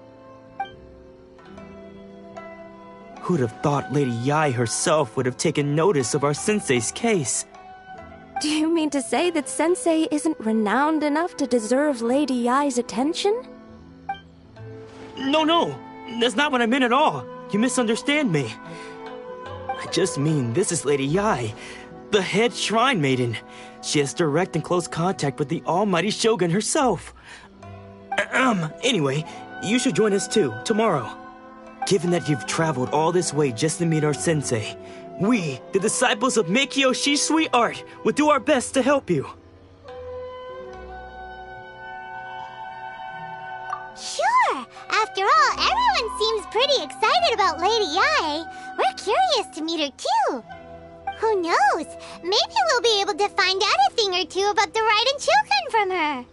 Who'd have thought Lady Yae herself would have taken notice of our sensei's case?
Do you mean to say that Sensei isn't renowned enough to deserve Lady Yae's attention?
No, that's not what I meant at all. You misunderstand me. I just mean this is Lady Yae, the head shrine maiden. She has direct and close contact with the almighty Shogun herself. Anyway, you should join us too, tomorrow. Given that you've traveled all this way just to meet our sensei, we, the disciples of Meikyo Shisui art, will do our best to help you.
Sure! After all, everyone seems pretty excited about Lady Yae. We're curious to meet her too. Who knows? Maybe we'll be able to find out a thing or two about the Raiden children from her.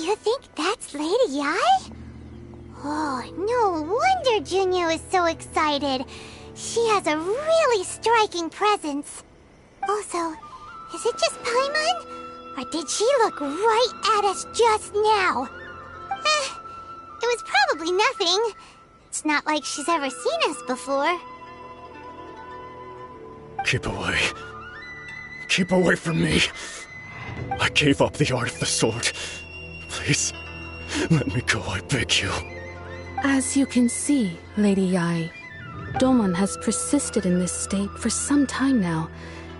You think that's Lady Yai? Oh, no wonder Junior is so excited. She has a really striking presence. Also, is it just Paimon? Or did she look right at us just now? It was probably nothing. It's not like she's ever seen us before.
Keep away. Keep away from me. I gave up the art of the sword. Please, let me go, I beg you.
As you can see, Lady Yai, Domon has persisted in this state for some time now.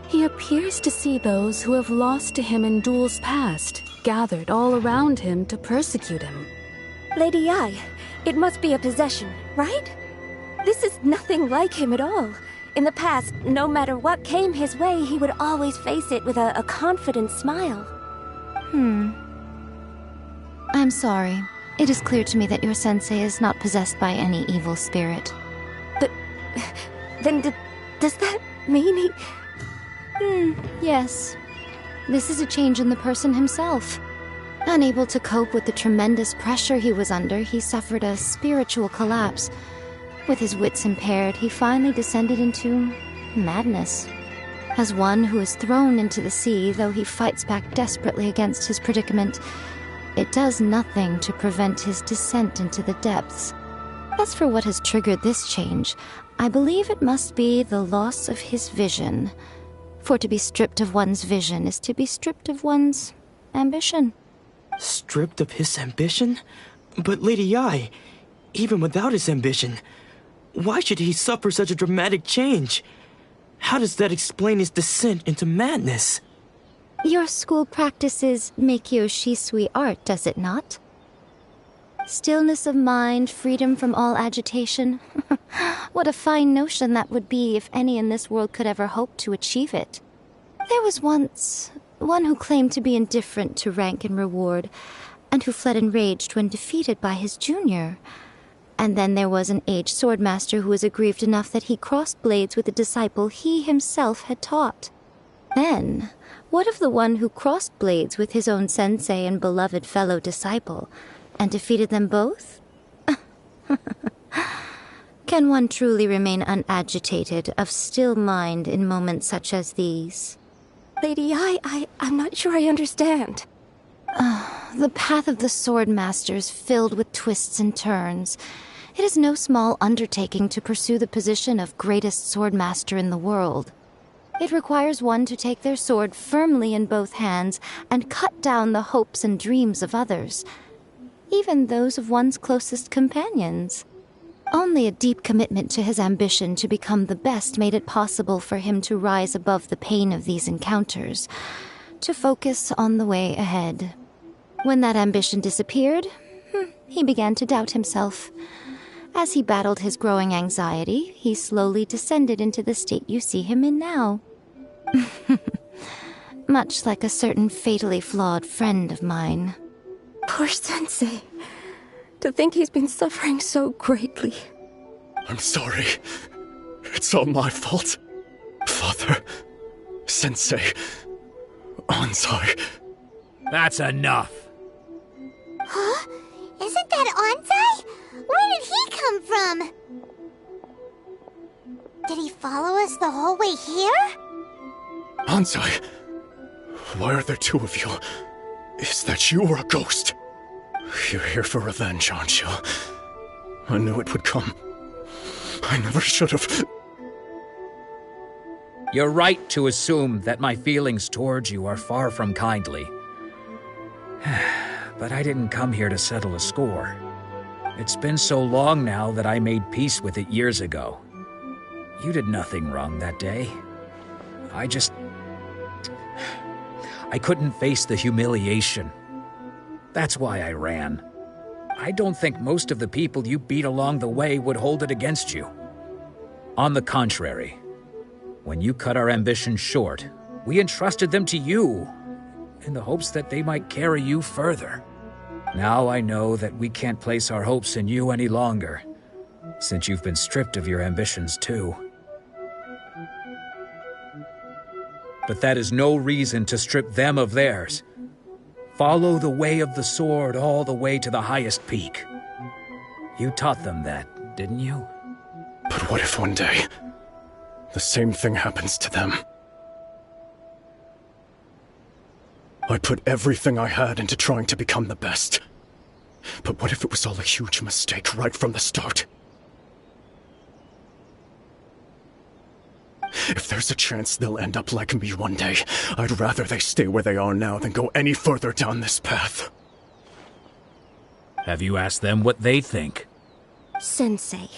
He appears to see those who have lost to him in duels past, gathered all around him to persecute him.
Lady Yai, it must be a possession, right? This is nothing like him at all. In the past, no matter what came his way, he would always face it with a confident smile.
I'm sorry. It is clear to me that your sensei is not possessed by any evil spirit.
But then does that mean he...
Yes. This is a change in the person himself. Unable to cope with the tremendous pressure he was under, he suffered a spiritual collapse. With his wits impaired, he finally descended into madness. As one who is thrown into the sea, though he fights back desperately against his predicament, it does nothing to prevent his descent into the depths. As for what has triggered this change, I believe it must be the loss of his vision. For to be stripped of one's vision is to be stripped of one's ambition.
Stripped of his ambition? But Lady Yai, even without his ambition, why should he suffer such a dramatic change? How does that explain his descent into madness?
Your school practices Meikyo Shisui art, does it not? Stillness of mind, freedom from all agitation. What a fine notion that would be if any in this world could ever hope to achieve it. There was once one who claimed to be indifferent to rank and reward, and who fled enraged when defeated by his junior. And then there was an aged swordmaster who was aggrieved enough that he crossed blades with a disciple he himself had taught. Then, what of the one who crossed blades with his own sensei and beloved fellow disciple, and defeated them both? Can one truly remain unagitated, of still mind in moments such as these?
Lady I'm not sure I understand.
The path of the swordmaster is filled with twists and turns. It is no small undertaking to pursue the position of greatest swordmaster in the world. It requires one to take their sword firmly in both hands and cut down the hopes and dreams of others, even those of one's closest companions. Only a deep commitment to his ambition to become the best made it possible for him to rise above the pain of these encounters, to focus on the way ahead. When that ambition disappeared, he began to doubt himself. As he battled his growing anxiety, he slowly descended into the state you see him in now. Much like a certain fatally flawed friend of mine.
Poor Sensei. To think he's been suffering so greatly.
I'm sorry. It's all my fault. Father, Sensei, Anzai.
That's enough.
Huh? Isn't that Anzai? Where did he come from? Did he follow us the whole way here?
Anzai, why are there two of you? Is that you or a ghost? You're here for revenge, aren't you? I knew it would come. I never should have.
You're right to assume that my feelings towards you are far from kindly. But I didn't come here to settle a score. It's been so long now that I made peace with it years ago. You did nothing wrong that day. I couldn't face the humiliation. That's why I ran. I don't think most of the people you beat along the way would hold it against you. On the contrary, when you cut our ambitions short, we entrusted them to you, in the hopes that they might carry you further. Now I know that we can't place our hopes in you any longer, since you've been stripped of your ambitions too. But that is no reason to strip them of theirs. Follow the way of the sword all the way to the highest peak. You taught them that, didn't you?
But what if one day, the same thing happens to them? I put everything I had into trying to become the best. But what if it was all a huge mistake right from the start? If there's a chance they'll end up like me one day, I'd rather they stay where they are now than go any further down this path.
Have you asked them what they think?
Sensei,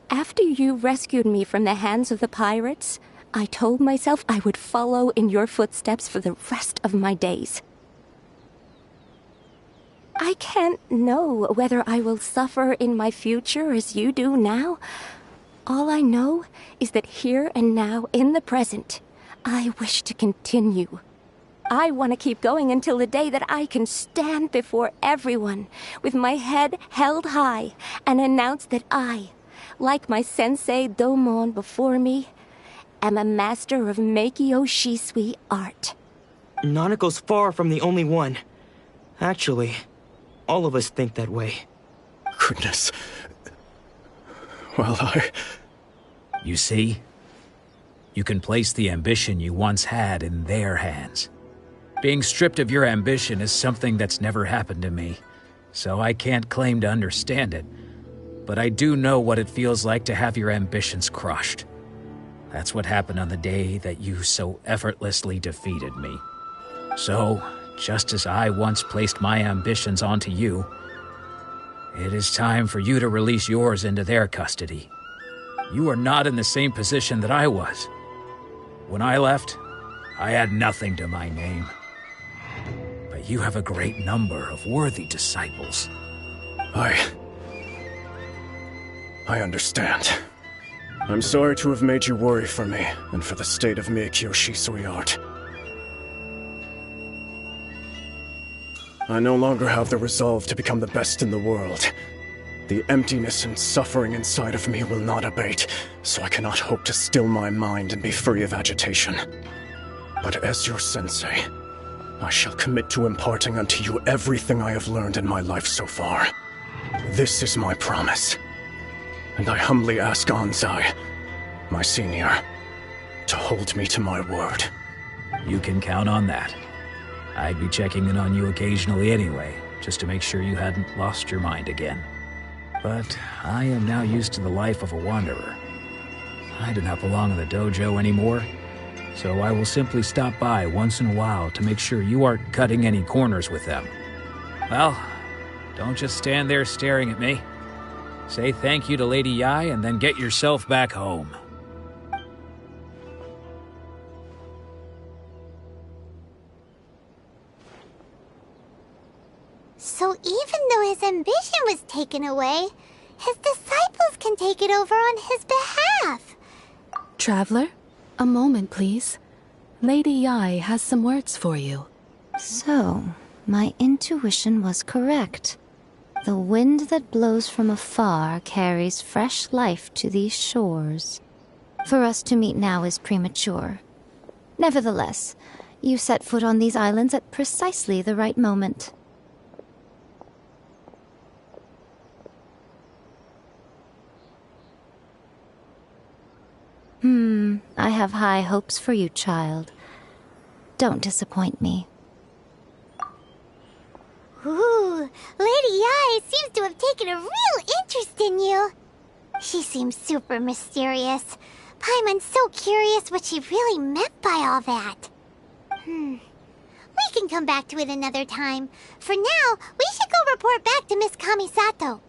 after you rescued me from the hands of the pirates, I told myself I would follow in your footsteps for the rest of my days. I can't know whether I will suffer in my future as you do now. All I know is that here and now, in the present, I wish to continue. I want to keep going until the day that I can stand before everyone with my head held high and announce that I, like my sensei Domon before me, am a master of Meikyo Shisui art.
Nanako's far from the only one. Actually, all of us think that way.
Goodness. Well,
You see? You can place the ambition you once had in their hands. Being stripped of your ambition is something that's never happened to me, so I can't claim to understand it. But I do know what it feels like to have your ambitions crushed. That's what happened on the day that you so effortlessly defeated me. So, just as I once placed my ambitions onto you, it is time for you to release yours into their custody. You are not in the same position that I was. When I left, I had nothing to my name. But you have a great number of worthy disciples.
I understand. I'm sorry to have made you worry for me, and for the state of Meikyo Shisui art. I no longer have the resolve to become the best in the world. The emptiness and suffering inside of me will not abate, so I cannot hope to still my mind and be free of agitation. But as your sensei, I shall commit to imparting unto you everything I have learned in my life so far. This is my promise. And I humbly ask Anzai, my senior, to hold me to my word.
You can count on that. I'd be checking in on you occasionally anyway, just to make sure you hadn't lost your mind again. But I am now used to the life of a wanderer. I do not belong in the dojo anymore, so I will simply stop by once in a while to make sure you aren't cutting any corners with them. Well, don't just stand there staring at me. Say thank you to Lady Yai and then get yourself back home.
So even though his ambition was taken away, his disciples can take it over on his behalf.
Traveler, a moment, please. Lady Yai has some words for you.
So, my intuition was correct. The wind that blows from afar carries fresh life to these shores. For us to meet now is premature. Nevertheless, you set foot on these islands at precisely the right moment. I have high hopes for you, child. Don't disappoint me.
Ooh, Lady Yai seems to have taken a real interest in you. She seems super mysterious. Paimon's so curious what she really meant by all that. We can come back to it another time. For now, we should go report back to Miss Kamisato.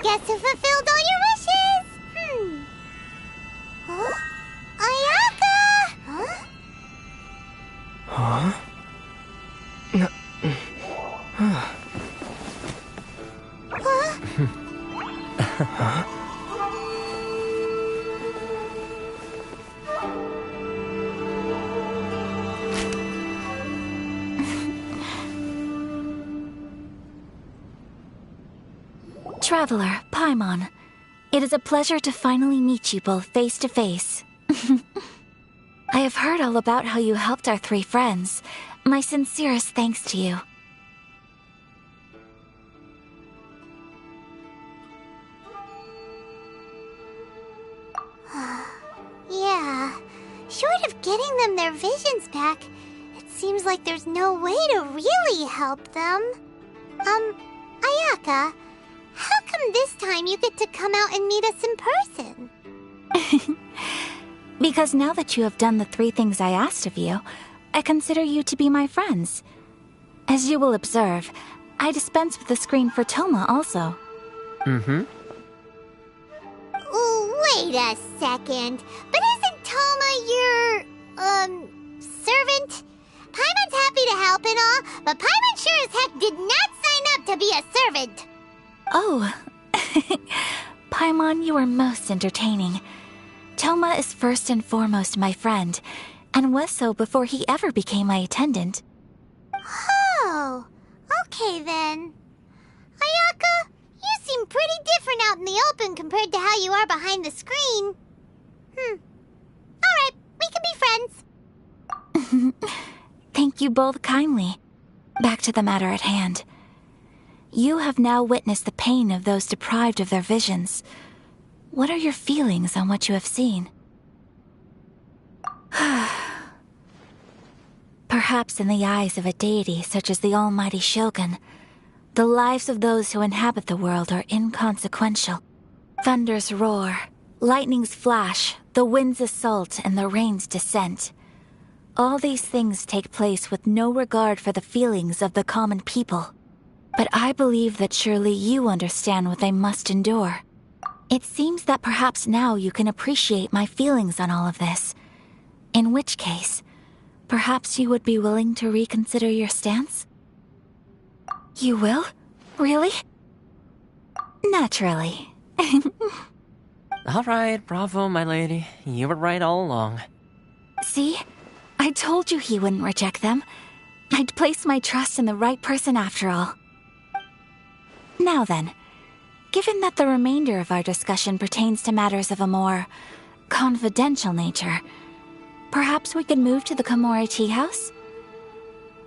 Get guess who fulfilled all your wishes? Huh? Ayaka! Huh?
Traveler, Paimon, it is a pleasure to finally meet you both face to face. I have heard all about how you helped our three friends. My sincerest thanks to you.
Yeah, short of getting them their visions back, it seems like there's no way to really help them. Ayaka, how come this time you get to come out and meet us in person?
Because now that you have done the 3 things I asked of you, I consider you to be my friends. As you will observe, I dispense with the screen for Toma also.
Wait a second. But isn't Toma your, servant? Paimon's happy to help and all, but Paimon sure as heck did not sign up to be a servant.
Oh. Paimon, you are most entertaining. Toma is first and foremost my friend, and was so before he ever became my attendant.
Oh, okay then. Ayaka, you seem pretty different out in the open compared to how you are behind the screen. Alright, we can be friends.
Thank you both kindly. Back to the matter at hand. You have now witnessed the pain of those deprived of their visions. What are your feelings on what you have seen? Perhaps in the eyes of a deity such as the almighty Shogun, the lives of those who inhabit the world are inconsequential. Thunders roar, lightnings flash, the winds assault, and the rains descent. All these things take place with no regard for the feelings of the common people. But I believe that surely you understand what they must endure. It seems that perhaps now you can appreciate my feelings on all of this. In which case, perhaps you would be willing to reconsider your stance? You will? Really? Naturally.
All right, bravo, my lady. You were right all along.
See? I told you he wouldn't reject them. I'd placed my trust in the right person after all. Now then, given that the remainder of our discussion pertains to matters of a more confidential nature, perhaps we could move to the Komori Tea House?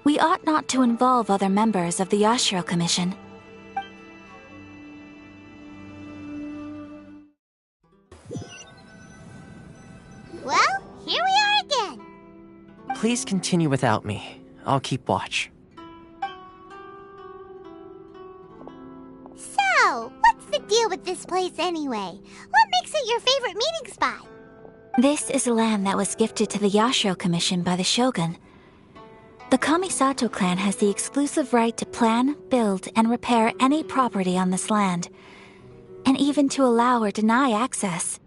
We ought not to involve other members of the Yashiro Commission.
Well, here we are again.
Please continue without me. I'll keep watch.
So, what's the deal with this place anyway? What makes it your favorite meeting spot?
This is land that was gifted to the Yashiro Commission by the Shogun. The Kamisato clan has the exclusive right to plan, build, and repair any property on this land, and even to allow or deny access.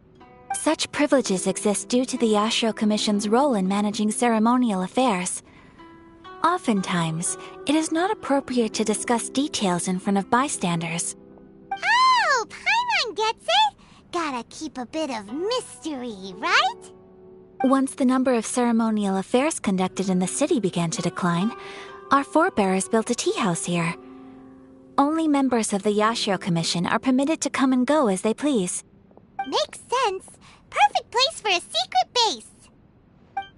Such privileges exist due to the Yashiro Commission's role in managing ceremonial affairs. Oftentimes, it is not appropriate to discuss details in front of bystanders.
Oh, Paimon gets it! Gotta keep a bit of mystery, right?
Once the number of ceremonial affairs conducted in the city began to decline, our forebears built a tea house here. Only members of the Yashiro Commission are permitted to come and go as they please.
Makes sense. Perfect place for a secret base.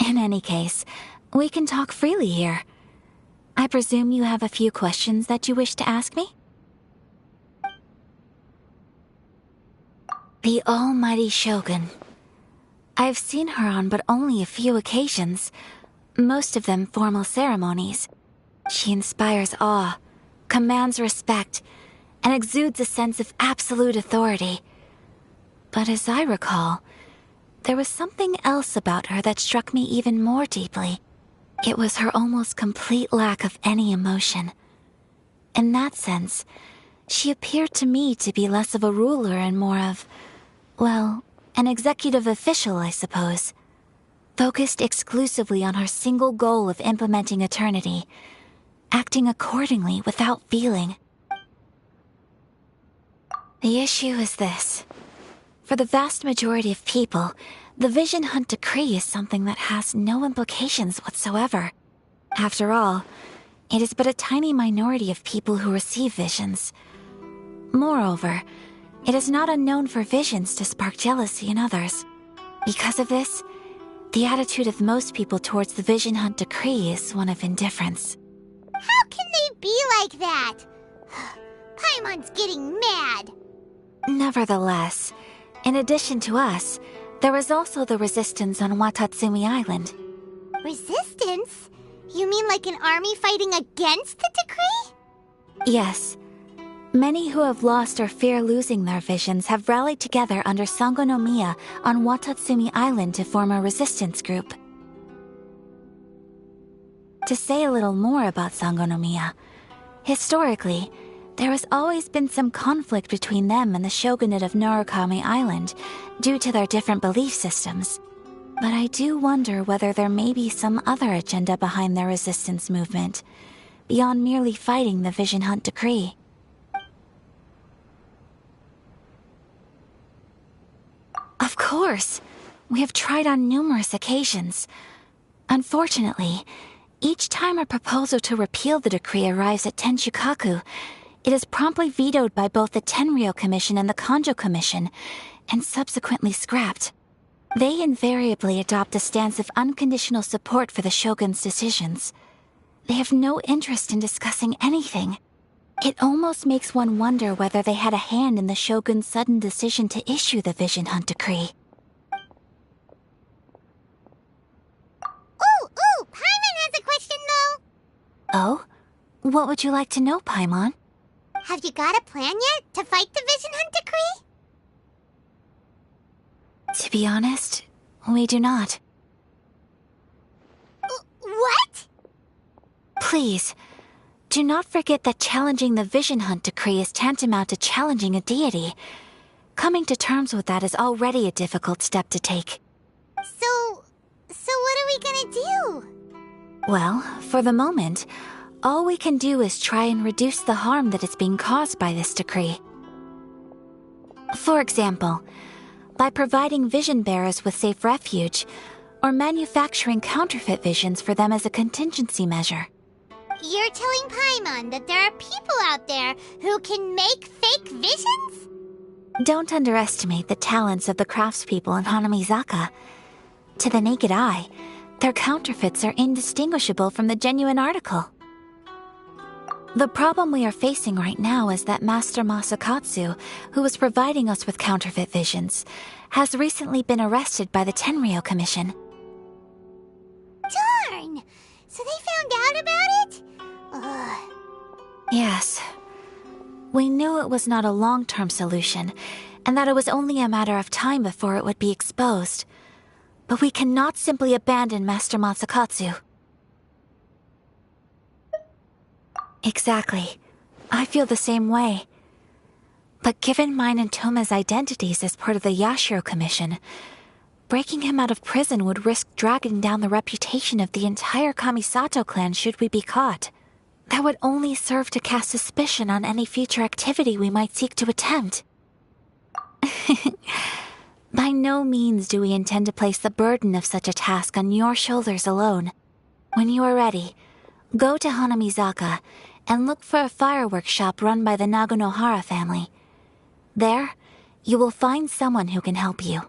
In any case, we can talk freely here. I presume you have a few questions that you wish to ask me? The almighty Shogun. I've seen her on but only a few occasions, most of them formal ceremonies. She inspires awe, commands respect, and exudes a sense of absolute authority. But as I recall, there was something else about her that struck me even more deeply. It was her almost complete lack of any emotion. In that sense,
She appeared to me to be less of a ruler and more of, well, an executive official, I suppose. Focused exclusively on her single goal of implementing eternity, acting accordingly without feeling. The issue is this. For the vast majority of people, the Vision Hunt Decree is something that has no implications whatsoever. After all, it is but a tiny minority of people who receive visions. Moreover, it is not unknown for visions to spark jealousy in others. Because of this, the attitude of most people towards the Vision Hunt Decree is one of indifference.
How can they be like that? Paimon's getting mad.
Nevertheless, in addition to us, there is also the resistance on Watatsumi Island.
Resistance? You mean like an army fighting against the decree?
Yes. Many who have lost or fear losing their visions have rallied together under Sangonomiya on Watatsumi Island to form a resistance group. To say a little more about Sangonomiya, historically, there has always been some conflict between them and the shogunate of Narukami Island due to their different belief systems. But I do wonder whether there may be some other agenda behind their resistance movement, beyond merely fighting the Vision Hunt Decree. Of course! We have tried on numerous occasions. Unfortunately, each time a proposal to repeal the decree arrives at Tenshukaku, it is promptly vetoed by both the Tenryou Commission and the Kanjo Commission, and subsequently scrapped. They invariably adopt a stance of unconditional support for the Shogun's decisions. They have no interest in discussing anything. It almost makes one wonder whether they had a hand in the Shogun's sudden decision to issue the Vision Hunt Decree.
Ooh, Paimon has a question though!
Oh? What would you like to know, Paimon?
Have you got a plan yet to fight the Vision Hunt Decree?
To be honest, we do not.
What?
Please, do not forget that challenging the Vision Hunt Decree is tantamount to challenging a deity. Coming to terms with that is already a difficult step to take.
So what are we gonna do?
Well, for the moment, all we can do is try and reduce the harm that is being caused by this decree. For example, by providing vision bearers with safe refuge, or manufacturing counterfeit visions for them as a contingency measure.
You're telling Paimon that there are people out there who can make fake visions?
Don't underestimate the talents of the craftspeople in Hanamizaka. To the naked eye, their counterfeits are indistinguishable from the genuine article. The problem we are facing right now is that Master Masakatsu, who was providing us with counterfeit visions, has recently been arrested by the Tenryou Commission.
Darn! So they found out about it? Ugh.
Yes. We knew it was not a long-term solution, and that it was only a matter of time before it would be exposed. But we cannot simply abandon Master Masakatsu. Exactly. I feel the same way. But given mine and Toma's identities as part of the Yashiro Commission, breaking him out of prison would risk dragging down the reputation of the entire Kamisato clan should we be caught. That would only serve to cast suspicion on any future activity we might seek to attempt. By no means do we intend to place the burden of such a task on your shoulders alone. When you are ready, go to Hanamizaka and look for a fireworks shop run by the Nagonohara family. There, you will find someone who can help you.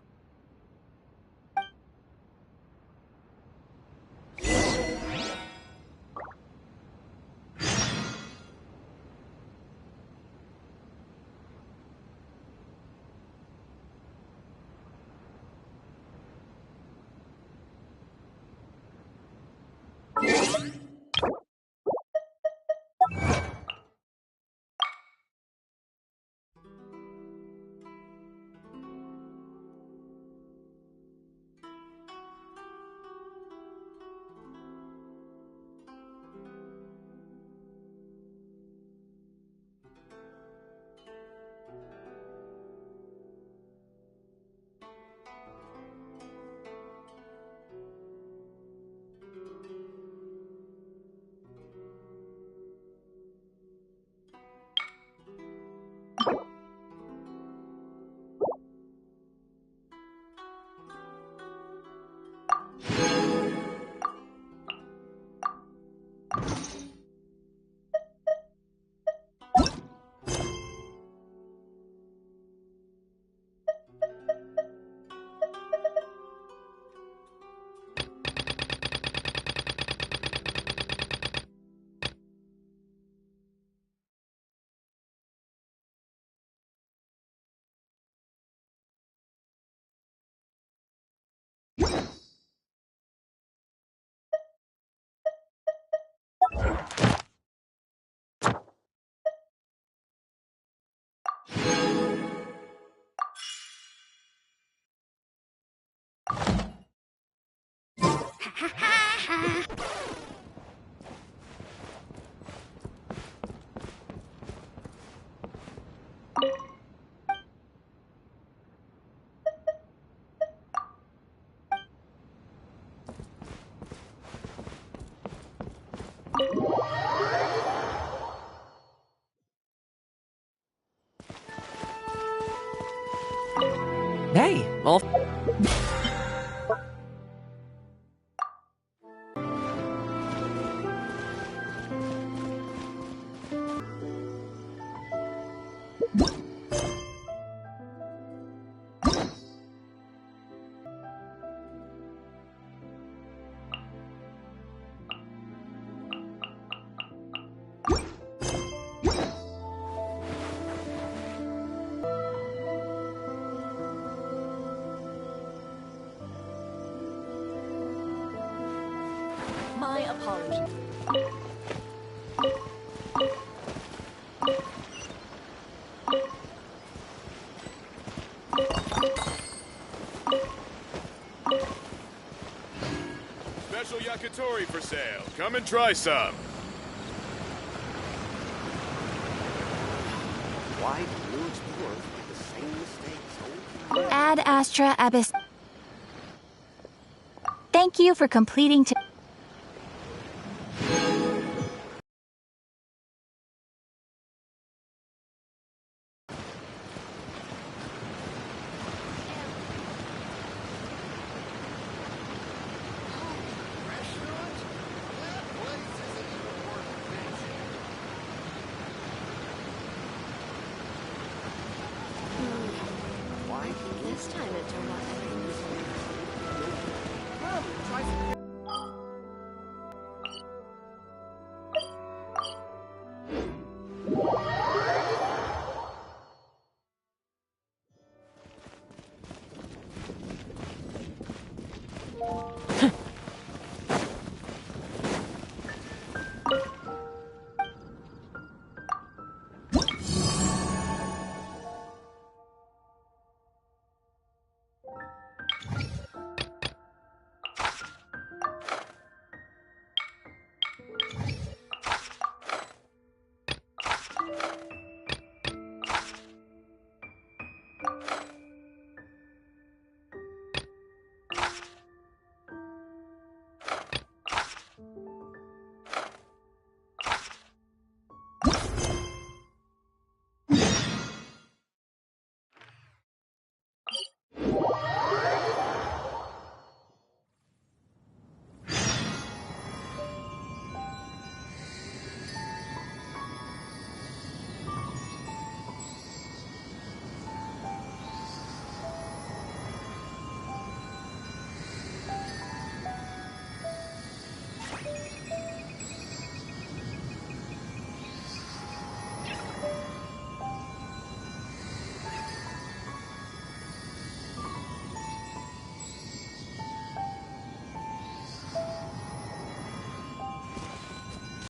Hey, well...
My apologies.
Special yakitori for sale. Come and try some.
Why do you explore with the same mistakes?
Ad Astra Abyss. Thank you for completing to.
Why? This time it turned out everything was... Well, try some...